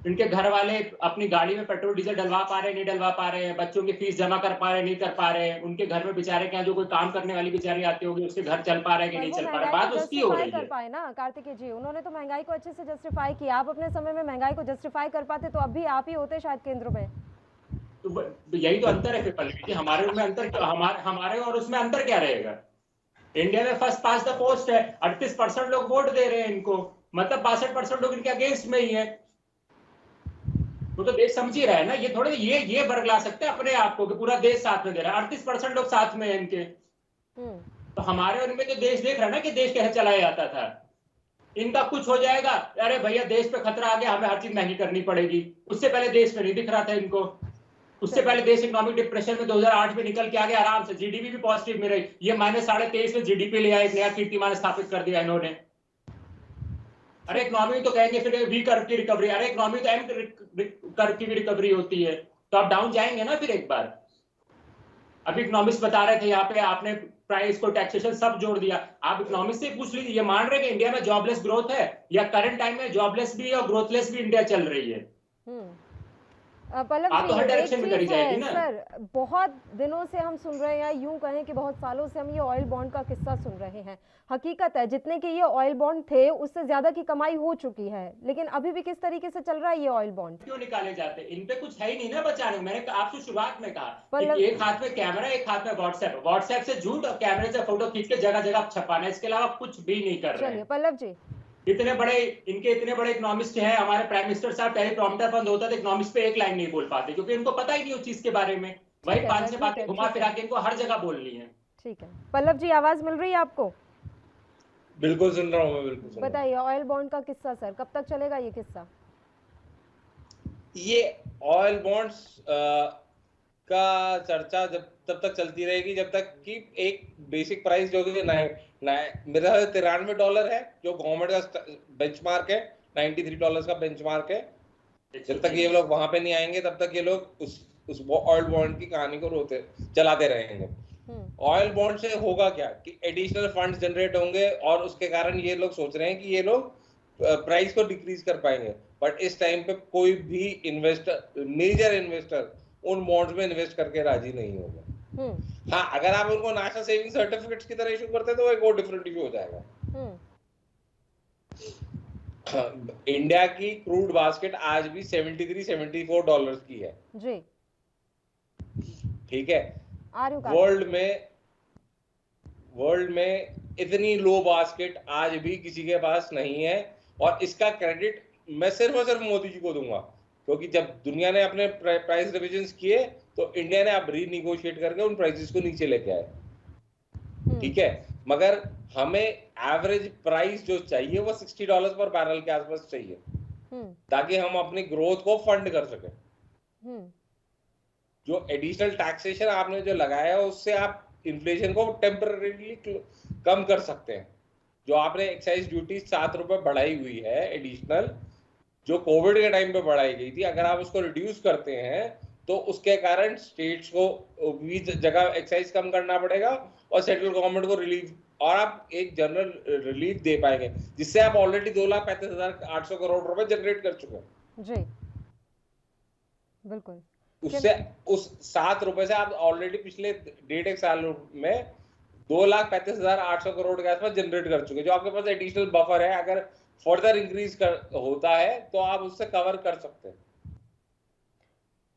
इनके घर वाले अपनी गाड़ी में पेट्रोल डीजल डलवा पा रहे, नहीं डलवा पा रहे हैं, बच्चों की फीस जमा कर पा रहे, नहीं कर पा रहे हैं, उनके घर में बेचारे के यहाँ जो कोई काम करने वाली बेचारी आती होगी उसके घर चल पा रहा है कि पर नहीं वो चल पा रहा है, महंगाई बात को उसकी हो जस्टिफाई रही कर है। पाए ना कार्तिकेय जी, उन्होंने तो महंगाई को अच्छे से जस्टिफाई किया। आप अपने समय में महंगाई को जस्टिफाई कर पाते तो अब भी आप ही होते शायद केंद्र में। तो यही तो अंतर है फिर पल्लवी जी, हमारे में अंतर क्या, हमारे और उसमें अंतर क्या रहेगा? इंडिया में फर्स्ट पास द पोस्ट है, 38% लोग वोट दे रहे हैं इनको, मतलब 62% लोग इनके अगेंस्ट में ही है। वो तो देश समझ ही रहा है ना, ये थोड़े ये बरगला सकते हैं अपने आप को कि पूरा देश साथ में दे रहा है। 38% लोग साथ में है इनके, तो हमारे और इनमें तो देश देख रहा है ना कि देश कैसे चलाया जाता था। इनका कुछ हो जाएगा, अरे भैया देश पे खतरा आ गया, हमें हर चीज महंगी करनी पड़ेगी। उससे पहले देश पे नहीं दिख रहा था इनको, उससे पहले देश इकोनॉमिक डिप्रेशन में 2008 में निकल के आ गया आराम से, जीडीपी भी पॉजिटिव में रही। ये -23.5 में जीडीपी ले आया, एक नया कीर्तिमान स्थापित कर दिया इन्होंने। अरे इकोनॉमी तो कहेंगे फिर वी कर्व की रिकवरी, अरे इकोनॉमी तो एम कर्व की भी रिकवरी होती है, तो आप डाउन जाएंगे ना फिर एक बार। अभी इकोनॉमिस्ट बता रहे थे यहाँ पे, आपने प्राइस को टैक्सेशन सब जोड़ दिया। आप इकोनॉमिस्ट से पूछ लीजिए, ये मान रहे कि इंडिया में जॉबलेस ग्रोथ है, या करंट टाइम में जॉबलेस भी है और ग्रोथलेस भी इंडिया चल रही है? पल्लव आप तो हर जी, एक डायरेक्शन में करी चीज है जाएगी ना। सर, बहुत दिनों से हम सुन रहे हैं, या यूं कहें कि बहुत सालों से हम ये ऑयल बॉन्ड का किस्सा सुन रहे हैं। हकीकत है जितने के ये ऑयल बॉन्ड थे उससे ज्यादा की कमाई हो चुकी है, लेकिन अभी भी किस तरीके से चल रहा है ये ऑयल बॉन्ड? क्यों निकाले जाते? इन पे कुछ है ही नहीं ना बचाने। मैंने आपसे शुरुआत में कहा पल्लव- कि एक हाथ में कैमरा, एक हाथ में व्हाट्सएप से झूठ और कैमरे से फोटो खींच के जगह जगह छपाना, इसके अलावा कुछ भी नहीं कर रहे चलिए हैं। पल्लव जी, इतने बड़े इकोनॉमिस्ट हैं हमारे प्राइम मिनिस्टर साहब, टेलीप्रॉम्प्टर बंद होता है इकोनॉमिस्ट पे एक लाइन नहीं बोल पाते, क्योंकि इनको पता ही नहीं उस चीज के बारे में। वही है, 5-6 ठीक बातें है, घुमा ठीक फिरा है। के इनको हर जगह बोलनी है। ठीक है पल्लव जी, आवाज मिल रही है आपको? बिल्कुल सुन रहा हूँ मैं, बिल्कुल सुन रहा हूँ। बताइए ऑयल बॉन्ड का किस्सा सर, कब तक चलेगा ये किस्सा? ये ऑयल बॉन्ड्स का चर्चा तब तक चलती रहेगी जब तक कि एक बेसिक प्राइस जो कि मेरा $93 है, जो गवर्नमेंट का बेंचमार्क है, $93 का बेंचमार्क है। जब तक ये लोग वहां पे नहीं आएंगे तब तक ये लोग उस ऑयल बॉन्ड की कहानी को चलाते रहेंगे। ऑयल बॉन्ड से होगा क्या कि एडिशनल फंड्स जनरेट होंगे और उसके कारण ये लोग सोच रहे हैं कि ये लोग प्राइस को डिक्रीज कर पाएंगे। बट इस टाइम पे कोई भी मेजर इन्वेस्टर उन बॉन्ड्स में इन्वेस्ट करके राजी नहीं होगा। हाँ, अगर आप उनको नेशनल सेविंग सर्टिफिकेट्स की तरह इशू करते हैं तो एक और डिफरेंट इशू हो जाएगा। इंडिया की क्रूड बास्केट आज भी $73-74 की है जी, ठीक है। वर्ल्ड में इतनी लो बास्केट आज भी किसी के पास नहीं है, और इसका क्रेडिट मैं सिर्फ और सिर्फ मोदी जी को दूंगा, क्योंकि जब दुनिया ने अपने प्राइस रिविजन्स किए तो इंडिया ने अब रीनिगोशिएट करके उन प्राइसेस को नीचे लेके आए, ठीक है। मगर हमें एवरेज प्राइस जो चाहिए वो $60 पर बैरल के आसपास चाहिए, ताकि हम अपनी ग्रोथ को फंड कर सके। जो एडिशनल टैक्सेशन आपने जो लगाया है उससे आप इन्फ्लेशन को टेम्पररीली कम कर सकते हैं। जो आपने एक्साइज ड्यूटी ₹7 बढ़ाई हुई है एडिशनल, जो कोविड के टाइम पे बढ़ाई गई थी, अगर आप उसको रिड्यूस करते हैं तो उसके कारण स्टेट्स को भी जगह एक्साइज कम करना पड़ेगा और सेंट्रल गवर्नमेंट को रिलीफ, और आप एक जनरल रिलीफ दे पाएंगे, जिससे आप ऑलरेडी 2,35,800 करोड़ रुपए जनरेट कर चुके हैं जी, बिल्कुल। उससे उस ₹7 से आप ऑलरेडी पिछले 1.5 साल में 2,35,800 करोड़ के आसपास जनरेट कर चुके, जो आपके पास एडिशनल बफर है। अगर फर्दर इंक्रीज होता है तो आप उससे कवर कर सकते हैं।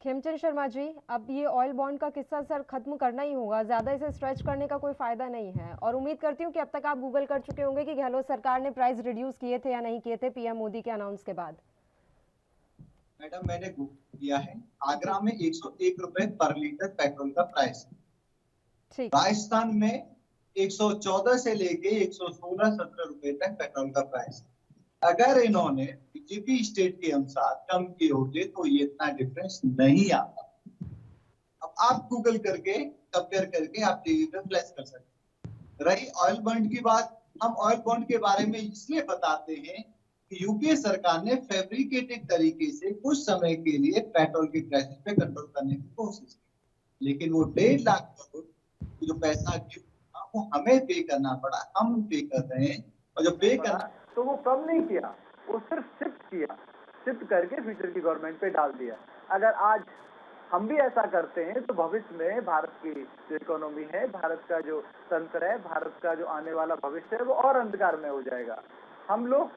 खेमचंद शर्मा जी, अब ये ऑयल बॉन्ड का किस्सा सर खत्म करना ही होगा, ज्यादा इसे स्ट्रेच करने का कोई फायदा नहीं है। और उम्मीद करती हूँ कि अब तक आप गूगल कर चुके होंगे कि गहलोत सरकार ने प्राइस रिड्यूस किए थे या नहीं किए थे पीएम मोदी के अनाउंस के बाद। मैडम, मैंने गूगल किया है, आगरा में ₹101 पर लीटर पेट्रोल का प्राइस है। राजस्थान में 114 से लेके 116-17 रुपए तक पेट्रोल का प्राइस है। अगर इन्होंने बीजेपी स्टेट के अनुसार कम किए होते तो ये इतना डिफरेंस नहीं आता। अब आप गूगल करके कंपेयर करके आप टीवी पे फ्लैश कर सकते। रही ऑयल बॉन्ड की बात, हम ऑयल बॉन्ड के बारे में इसलिए बताते हैं कि यूपीए सरकार ने फैब्रिकेटेड तरीके से कुछ समय के लिए पेट्रोल की प्राइस पे कंट्रोल करने की कोशिश की, लेकिन वो 1.5 लाख करोड़ जो पैसा वो हमें पे करना पड़ा, हम पे कर रहे हैं। और जो पे करना तो वो कम नहीं किया, वो सिर्फ शिफ्ट किया। शिफ्ट करके फ्यूचर की गवर्नमेंट पे डाल दिया। अगर आज हम भी ऐसा करते हैं तो भविष्य में भारत की जो इकोनॉमी है, भारत का जो तंत्र है, भारत का जो आने वाला भविष्य है वो और अंधकार में हो जाएगा। हम लोग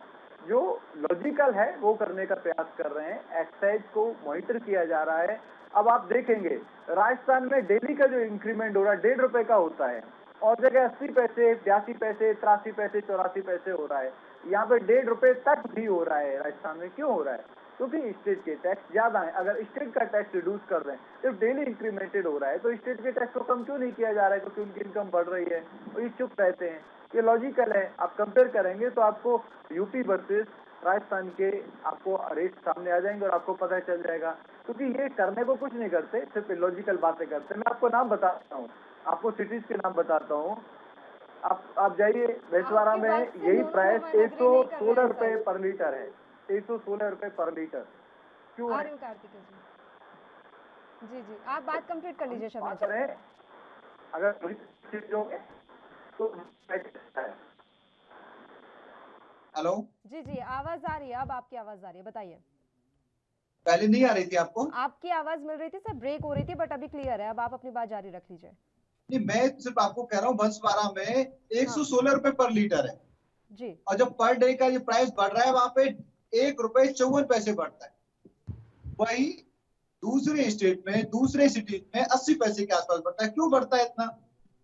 जो लॉजिकल है वो करने का प्रयास कर रहे हैं। एक्साइज को मॉनिटर किया जा रहा है। अब आप देखेंगे राजस्थान में डेली का जो इंक्रीमेंट हो रहा है 1.5 रुपए का होता है और जगह 80 पैसे, 82 पैसे, 83 पैसे, 84 पैसे हो रहा है। यहाँ पे 1.5 रुपए तक भी हो रहा है राजस्थान में। क्यों हो रहा है? क्योंकि स्टेट के टैक्स ज्यादा है। अगर स्टेट का टैक्स रिड्यूस कर रहे हैं, जब डेली इंक्रीमेंटेड हो रहा है तो स्टेट के टैक्स को कम क्यों नहीं किया जा रहा है? क्योंकि उनकी इनकम बढ़ रही है और ये चुप रहते हैं। ये लॉजिकल है। आप कंपेयर करेंगे तो आपको यूपी वर्सेस राजस्थान के आपको रेट सामने आ जाएंगे और आपको पता चल जाएगा। क्योंकि ये करने को कुछ नहीं करते, सिर्फ इलॉजिकल बातें करते हैं। मैं आपको नाम बताता हूँ, आपको सिटीज के नाम बताता हूँ। आप जाइए बेसवाड़ा में, यही प्राइस 116 रुपए पर लीटर है। 116 रुपए पर लीटर क्यों है? कार्तिक जी जी, आप बात कंप्लीट कर लीजिए शर्मा जी। अगर चीजों में तो हेलो जी जी, आवाज आ रही है। अब आपकी आवाज आ रही है, बताइए। पहले नहीं आ रही थी आपको? आपकी आवाज मिल रही थी सर, ब्रेक हो रही थी, बट अभी क्लियर है। अब आप अपनी बात जारी रख लीजिए। नहीं, मैं सिर्फ आपको कह रहा हूँ बंसवाड़ा में 116 रुपए पर लीटर है जी, और जब पर डे का ये प्राइस बढ़ रहा है वहां पे 1.54 रुपए बढ़ता है। वही दूसरे स्टेट में, दूसरे सिटीज में 80 पैसे के आसपास बढ़ता है। क्यों बढ़ता है इतना?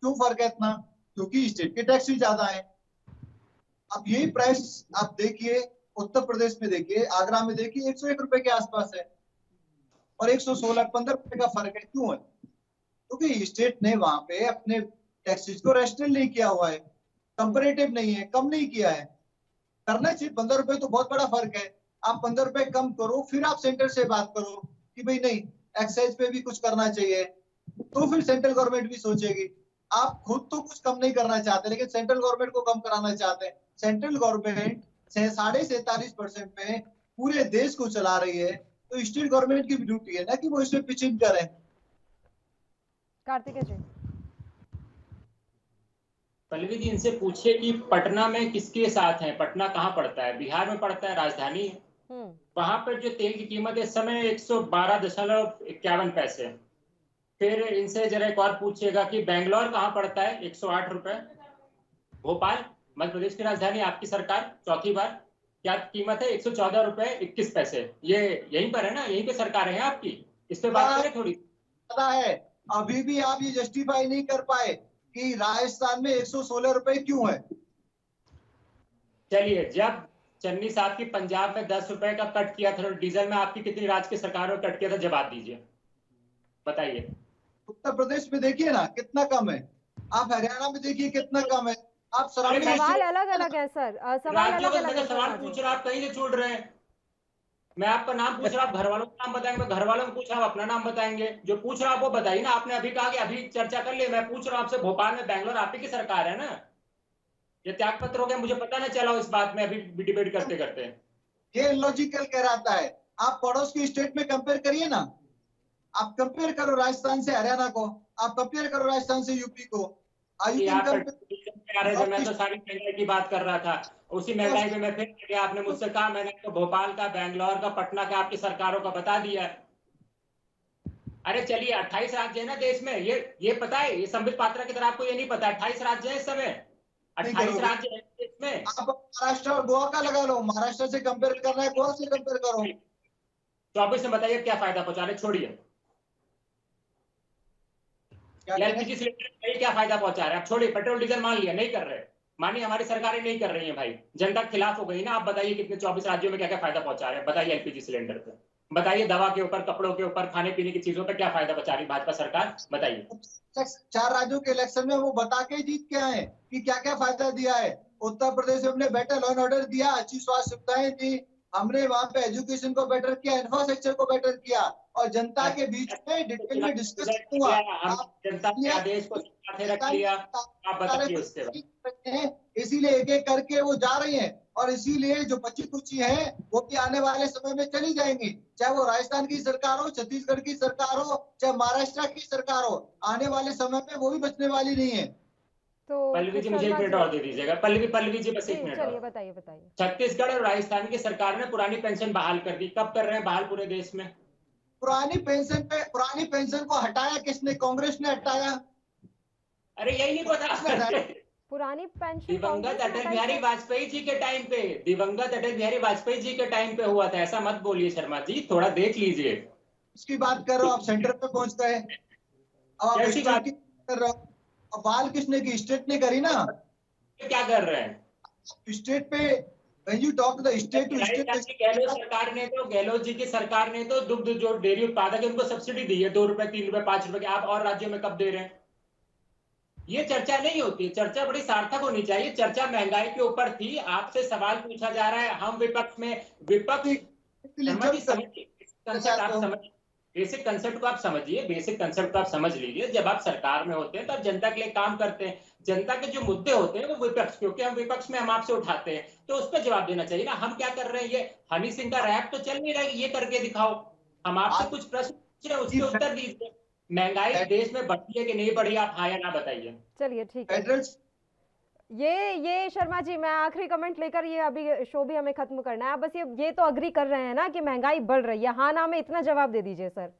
क्यों फर्क है इतना? क्योंकि स्टेट के टैक्स भी ज्यादा है। अब यही प्राइस आप देखिए उत्तर प्रदेश में, देखिए आगरा में, देखिए 101 रुपए के आसपास है और 116, 15 रुपए का फर्क है। क्यों है? क्योंकि स्टेट ने वहां पे अपने टैक्सेस को रेस्ट्रिक्ट नहीं किया हुआ है, कंपैरेटिव नहीं है, कम नहीं किया है। करना चाहिए। 15 रुपए तो बहुत बड़ा फर्क है। आप 15 रुपए कम करो, फिर आप सेंटर से बात करो कि भाई नहीं एक्साइज पे भी कुछ करना चाहिए, तो फिर सेंट्रल गवर्नमेंट भी सोचेगी। आप खुद तो कुछ कम नहीं करना चाहते लेकिन सेंट्रल गवर्नमेंट को कम कराना चाहते हैं। सेंट्रल गवर्नमेंट 47.5% में पूरे देश को चला रही है, तो स्टेट गवर्नमेंट की भी ड्यूटी है ना कि वो इसमें पिच इन करें। कार्तिक जी। पल्लवी जी, इनसे पूछिए कि पटना में किसके साथ है? पटना कहाँ पड़ता है? बिहार में पड़ता है, राजधानी है। वहां पर जो तेल की कीमत इस समय 112.51 पैसे। फिर इनसे जरा एक और पूछिएगा कि बेंगलोर कहाँ पड़ता है? 108 रुपए। भोपाल, मध्य प्रदेश की राजधानी, आपकी सरकार चौथी बार, क्या कीमत है? 114 रुपए 21 पैसे। ये यहीं पर है ना? यहीं पे सरकार है आपकी? इस पे बात करें थोड़ी। पता है अभी भी आप ये जस्टिफाई नहीं कर पाए कि राजस्थान में 116 रुपए क्यों है। चलिए, जब चन्नी साहब की पंजाब में 10 रुपए का कट किया था डीजल में, आपकी कितनी राज्य की सरकारों ने कट किया था? जवाब दीजिए, बताइए। उत्तर प्रदेश में देखिए ना कितना कम है, आप हरियाणा में देखिए कितना कम है। आप सवाल अलग अलग है सर, सवाल अलग अलग है। सवाल पूछ रहे, आप कहीं से छूट रहे हैं। मैं आपका नाम पूछ रहा, आप घर वालों का नाम बताएंगे। मैं घर वालों को पूछ रहा, आप अपना नाम बताएंगे। जो पूछ रहा आप वो बताइए ना। आपने अभी कहा कि अभी चर्चा कर ले। मैं पूछ रहा हूँ आपसे, भोपाल में बेंगलोर आप ही की सरकार है ना? ये त्याग पत्र हो गया, मुझे पता नहीं चला इस बात में अभी डिबेट करते करते। ये लॉजिकल कहलाता है। आप पड़ोस की स्टेट में कंपेयर करिए ना। आप कंपेयर करो राजस्थान से हरियाणा को, आप कंपेयर करो राजस्थान से यूपी को। मैं तो सारी महंगाई की बात कर रहा था। उसी महंगाई में मैं फिर गया, आपने मुझसे कहा, मैंने तो भोपाल का, बेंगलोर का, पटना का, आपकी सरकारों का बता दिया। अरे चलिए, 28 राज्य है ना देश में, ये पता है? ये संबित पात्रा की तरह आपको ये नहीं पता? 28 राज्य है इस समय, 28 राज्य है इसमें। आप महाराष्ट्र और गोवा का लगा लो। महाराष्ट्र से कंपेयर करना है, गोवा से कंपेयर करो। 24 में बताइए क्या फायदा पहुंचा रहे? छोड़िए, एलपीजी सिलेंडर क्या फायदा पहुंचा रहे हैं? आप छोड़िए, पेट्रोल डीजल मान लिया, नहीं कर रहे, मानिए हमारी सरकारें नहीं कर रही है भाई, जनता के खिलाफ हो गई ना। आप बताइए कितने 24 राज्यों में क्या क्या फायदा पहुंचा रहे हैं? बताइए एलपीजी सिलेंडर पे, बताइए दवा के ऊपर, कपड़ों के ऊपर, खाने पीने की चीजों पे क्या फायदा बचा रही भाजपा सरकार? बताइए। 4 राज्यों के इलेक्शन में वो बता के जीत के आए कि क्या क्या फायदा दिया है। उत्तर प्रदेश में हमने बेटर लॉ एंड ऑर्डर दिया, अच्छी स्वास्थ्य सुविधाएं दी, हमने वहां पे एजुकेशन को बेटर किया, इंफ्रास्ट्रक्चर को बेटर किया और जनता के बीच में डिटेल में डिस्कस हुआ। जनता के आदेश को साथ रख लिया, आप बताइए उसके बाद। इसीलिए एक एक करके वो जा रही हैं और इसीलिए जो बची कुची है वो भी आने वाले समय में चली जाएंगी, चाहे वो राजस्थान की सरकार हो, छत्तीसगढ़ की सरकार हो, चाहे महाराष्ट्र की सरकार हो। आने वाले समय में वो भी बचने वाली नहीं है। तो पल्लवी जी मुझे एक शर्मा मिनट जी, और दे दीजिएगा। पल्लवी जी बस जी एक मिनट चलिए और। बताइए बताइए। छत्तीसगढ़ और राजस्थान की सरकार ने पुरानी पेंशन बहाल कर दी, कब कर रहे हैं बहाल पूरे देश में? पुरानी पेंशन को हटाया किसने? कांग्रेस ने हटाया। अरे यही नहीं किसने हटाया? पता। पुरानी पेंशन दिवंगत कांग्रेस ने अटल हटाई बिहारी सर? वाजपेयी जी के टाइम पे, दिवंगत अटल बिहारी वाजपेयी जी के टाइम पे हुआ था। ऐसा मत बोलिए शर्मा जी, थोड़ा देख लीजिए। इसकी बात कर रहे हो आप, सेंटर पे पहुंच गए। अब आप कैसी स्टेट बात? की कर रहे हो। अब बहाल किसने की? स्टेट ने करी ना। क्या कर रहे हैं स्टेट पे when you talk to the state to state, Rajasthan की गहलोत सरकार ने तो, गहलोत जी की सरकार ने तो दुग्ध जो डेयरी उत्पादक है उनको सब्सिडी दी है, 2 रुपए 3 रुपए 5 रुपए की। आप और राज्यों में कब दे रहे हैं? ये चर्चा नहीं होती। चर्चा बड़ी सार्थक होनी चाहिए। चर्चा महंगाई के ऊपर थी, आपसे सवाल पूछा जा रहा है, हम विपक्ष में। विपक्ष शर्मा जी समझिए, कंसेप्ट आप समझिए, बेसिक कंसेप्ट को आप समझिए, बेसिक कंसेप्ट को आप समझ लीजिए। जब आप सरकार में होते हैं तो आप जनता के लिए काम करते हैं। जनता के जो मुद्दे होते हैं वो विपक्ष, क्योंकि हम विपक्ष में, हम आपसे उठाते हैं, तो उस पर जवाब देना चाहिए ना। हम क्या कर रहे हैं? ये हनी सिंह का रैप तो चल नहीं रहा है, ये करके दिखाओ। हम आपसे कुछ प्रश्न पूछ रहे हैं, उसके उत्तर दीजिए। महंगाई देश में बढ़ी है कि नहीं बढ़ी, आप हाँ या ना बताइए। चलिए ठीक है। ये शर्मा जी, मैं आखिरी कमेंट लेकर ये अभी शो भी हमें खत्म करना है। आप बस ये तो अग्री कर रहे हैं ना कि महंगाई बढ़ रही है? हाँ ना में इतना जवाब दे दीजिए सर।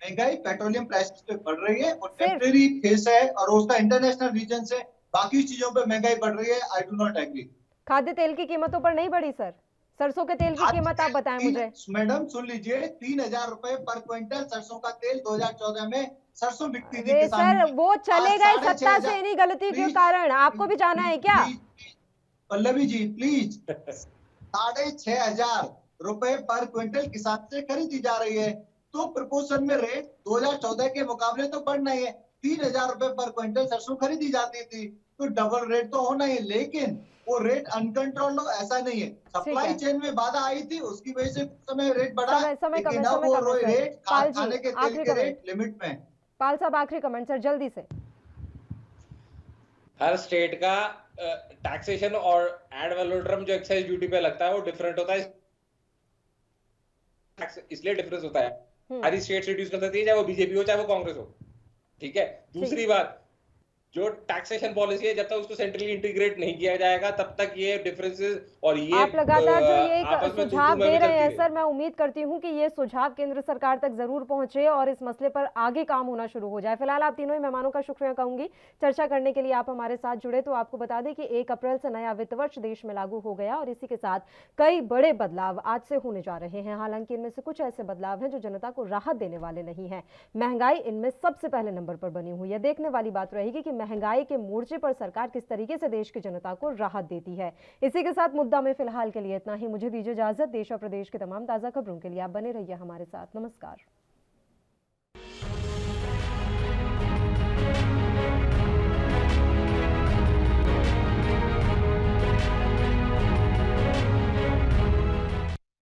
महंगाई पेट्रोलियम प्राइसेस पे बढ़ रही है और टेम्परेरी फेस है, और उसका इंटरनेशनल रीजन से बाकी चीजों पे महंगाई बढ़ रही है। I do not agree. खाद्य तेल की कीमतों पर नहीं बढ़ी सर? सरसों के तेल की कीमत आप बताएं मुझे। मैडम सुन लीजिए, 3,000 रुपए पर क्विंटल सरसों का तेल 2014 में सरसों बिकती थी अरे किसान सर, वो चले गए सत्ता से इन्हीं गलती के कारण। आपको भी जाना है क्या? पल्लवी जी प्लीज, 6,500 रुपए पर क्विंटल किसान से खरीदी जा रही है, तो प्रपोर्शन में रेट 2014 के मुकाबले तो बढ़ना ही है। 3,000 रुपए पर क्विंटल सरसों खरीदी जाती थी, तो डबल रेट तो होना ही है। लेकिन वो रेट अनकंट्रोल्ड हो ऐसा नहीं है। सप्लाई चेन में बाधा आई थी, उसकी वजह से कुछ समय रेट बढ़ा, लेकिन अब वो रेट खाने के तेल के रेट लिमिट में। पाल साहब आखिरी कमेंट सर, जल्दी से। हर स्टेट का टैक्सेशन और एड वैलोड्रम जो एक्साइज ड्यूटी पे लगता है वो डिफरेंट होता है, इसलिए डिफरेंस होता है। हर स्टेट रिड्यूस कर सकती है, चाहे वो बीजेपी हो चाहे वो कांग्रेस हो। ठीक है। दूसरी बात, जो टैक्सेशन पॉलिसी है, जब तक उसको सेंट्रली इंटीग्रेट नहीं किया जाएगा तब तक ये डिफरेंसेस और ये आप लगातार जो ये एक सुझाव दे रहे हैं सर, मैं उम्मीद करती हूं कि ये सुझाव केंद्र सरकार तक जरूर पहुंचे और इस मसले पर आगे काम होना शुरू हो जाए। फिलहाल आप तीनों ही मेहमानों का शुक्रिया कहूंगी चर्चा करने के लिए आप हमारे साथ जुड़े। तो आपको बता दें कि 1 अप्रैल से नया वित्त वर्ष देश में लागू हो गया और इसी के साथ कई बड़े बदलाव आज से होने जा रहे हैं। हालांकि इनमें से कुछ ऐसे बदलाव हैं जो जनता को राहत देने वाले नहीं है। महंगाई इनमें सबसे पहले नंबर पर बनी हुई है। देखने वाली बात रहेगी कि महंगाई के मोर्चे पर सरकार किस तरीके से देश की जनता को राहत देती है। इसी के साथ मुद्दा में फिलहाल के लिए इतना ही। मुझे दीजिए इजाजत। देश और प्रदेश की तमाम ताजा खबरों के लिए आप बने रहिए हमारे साथ। नमस्कार।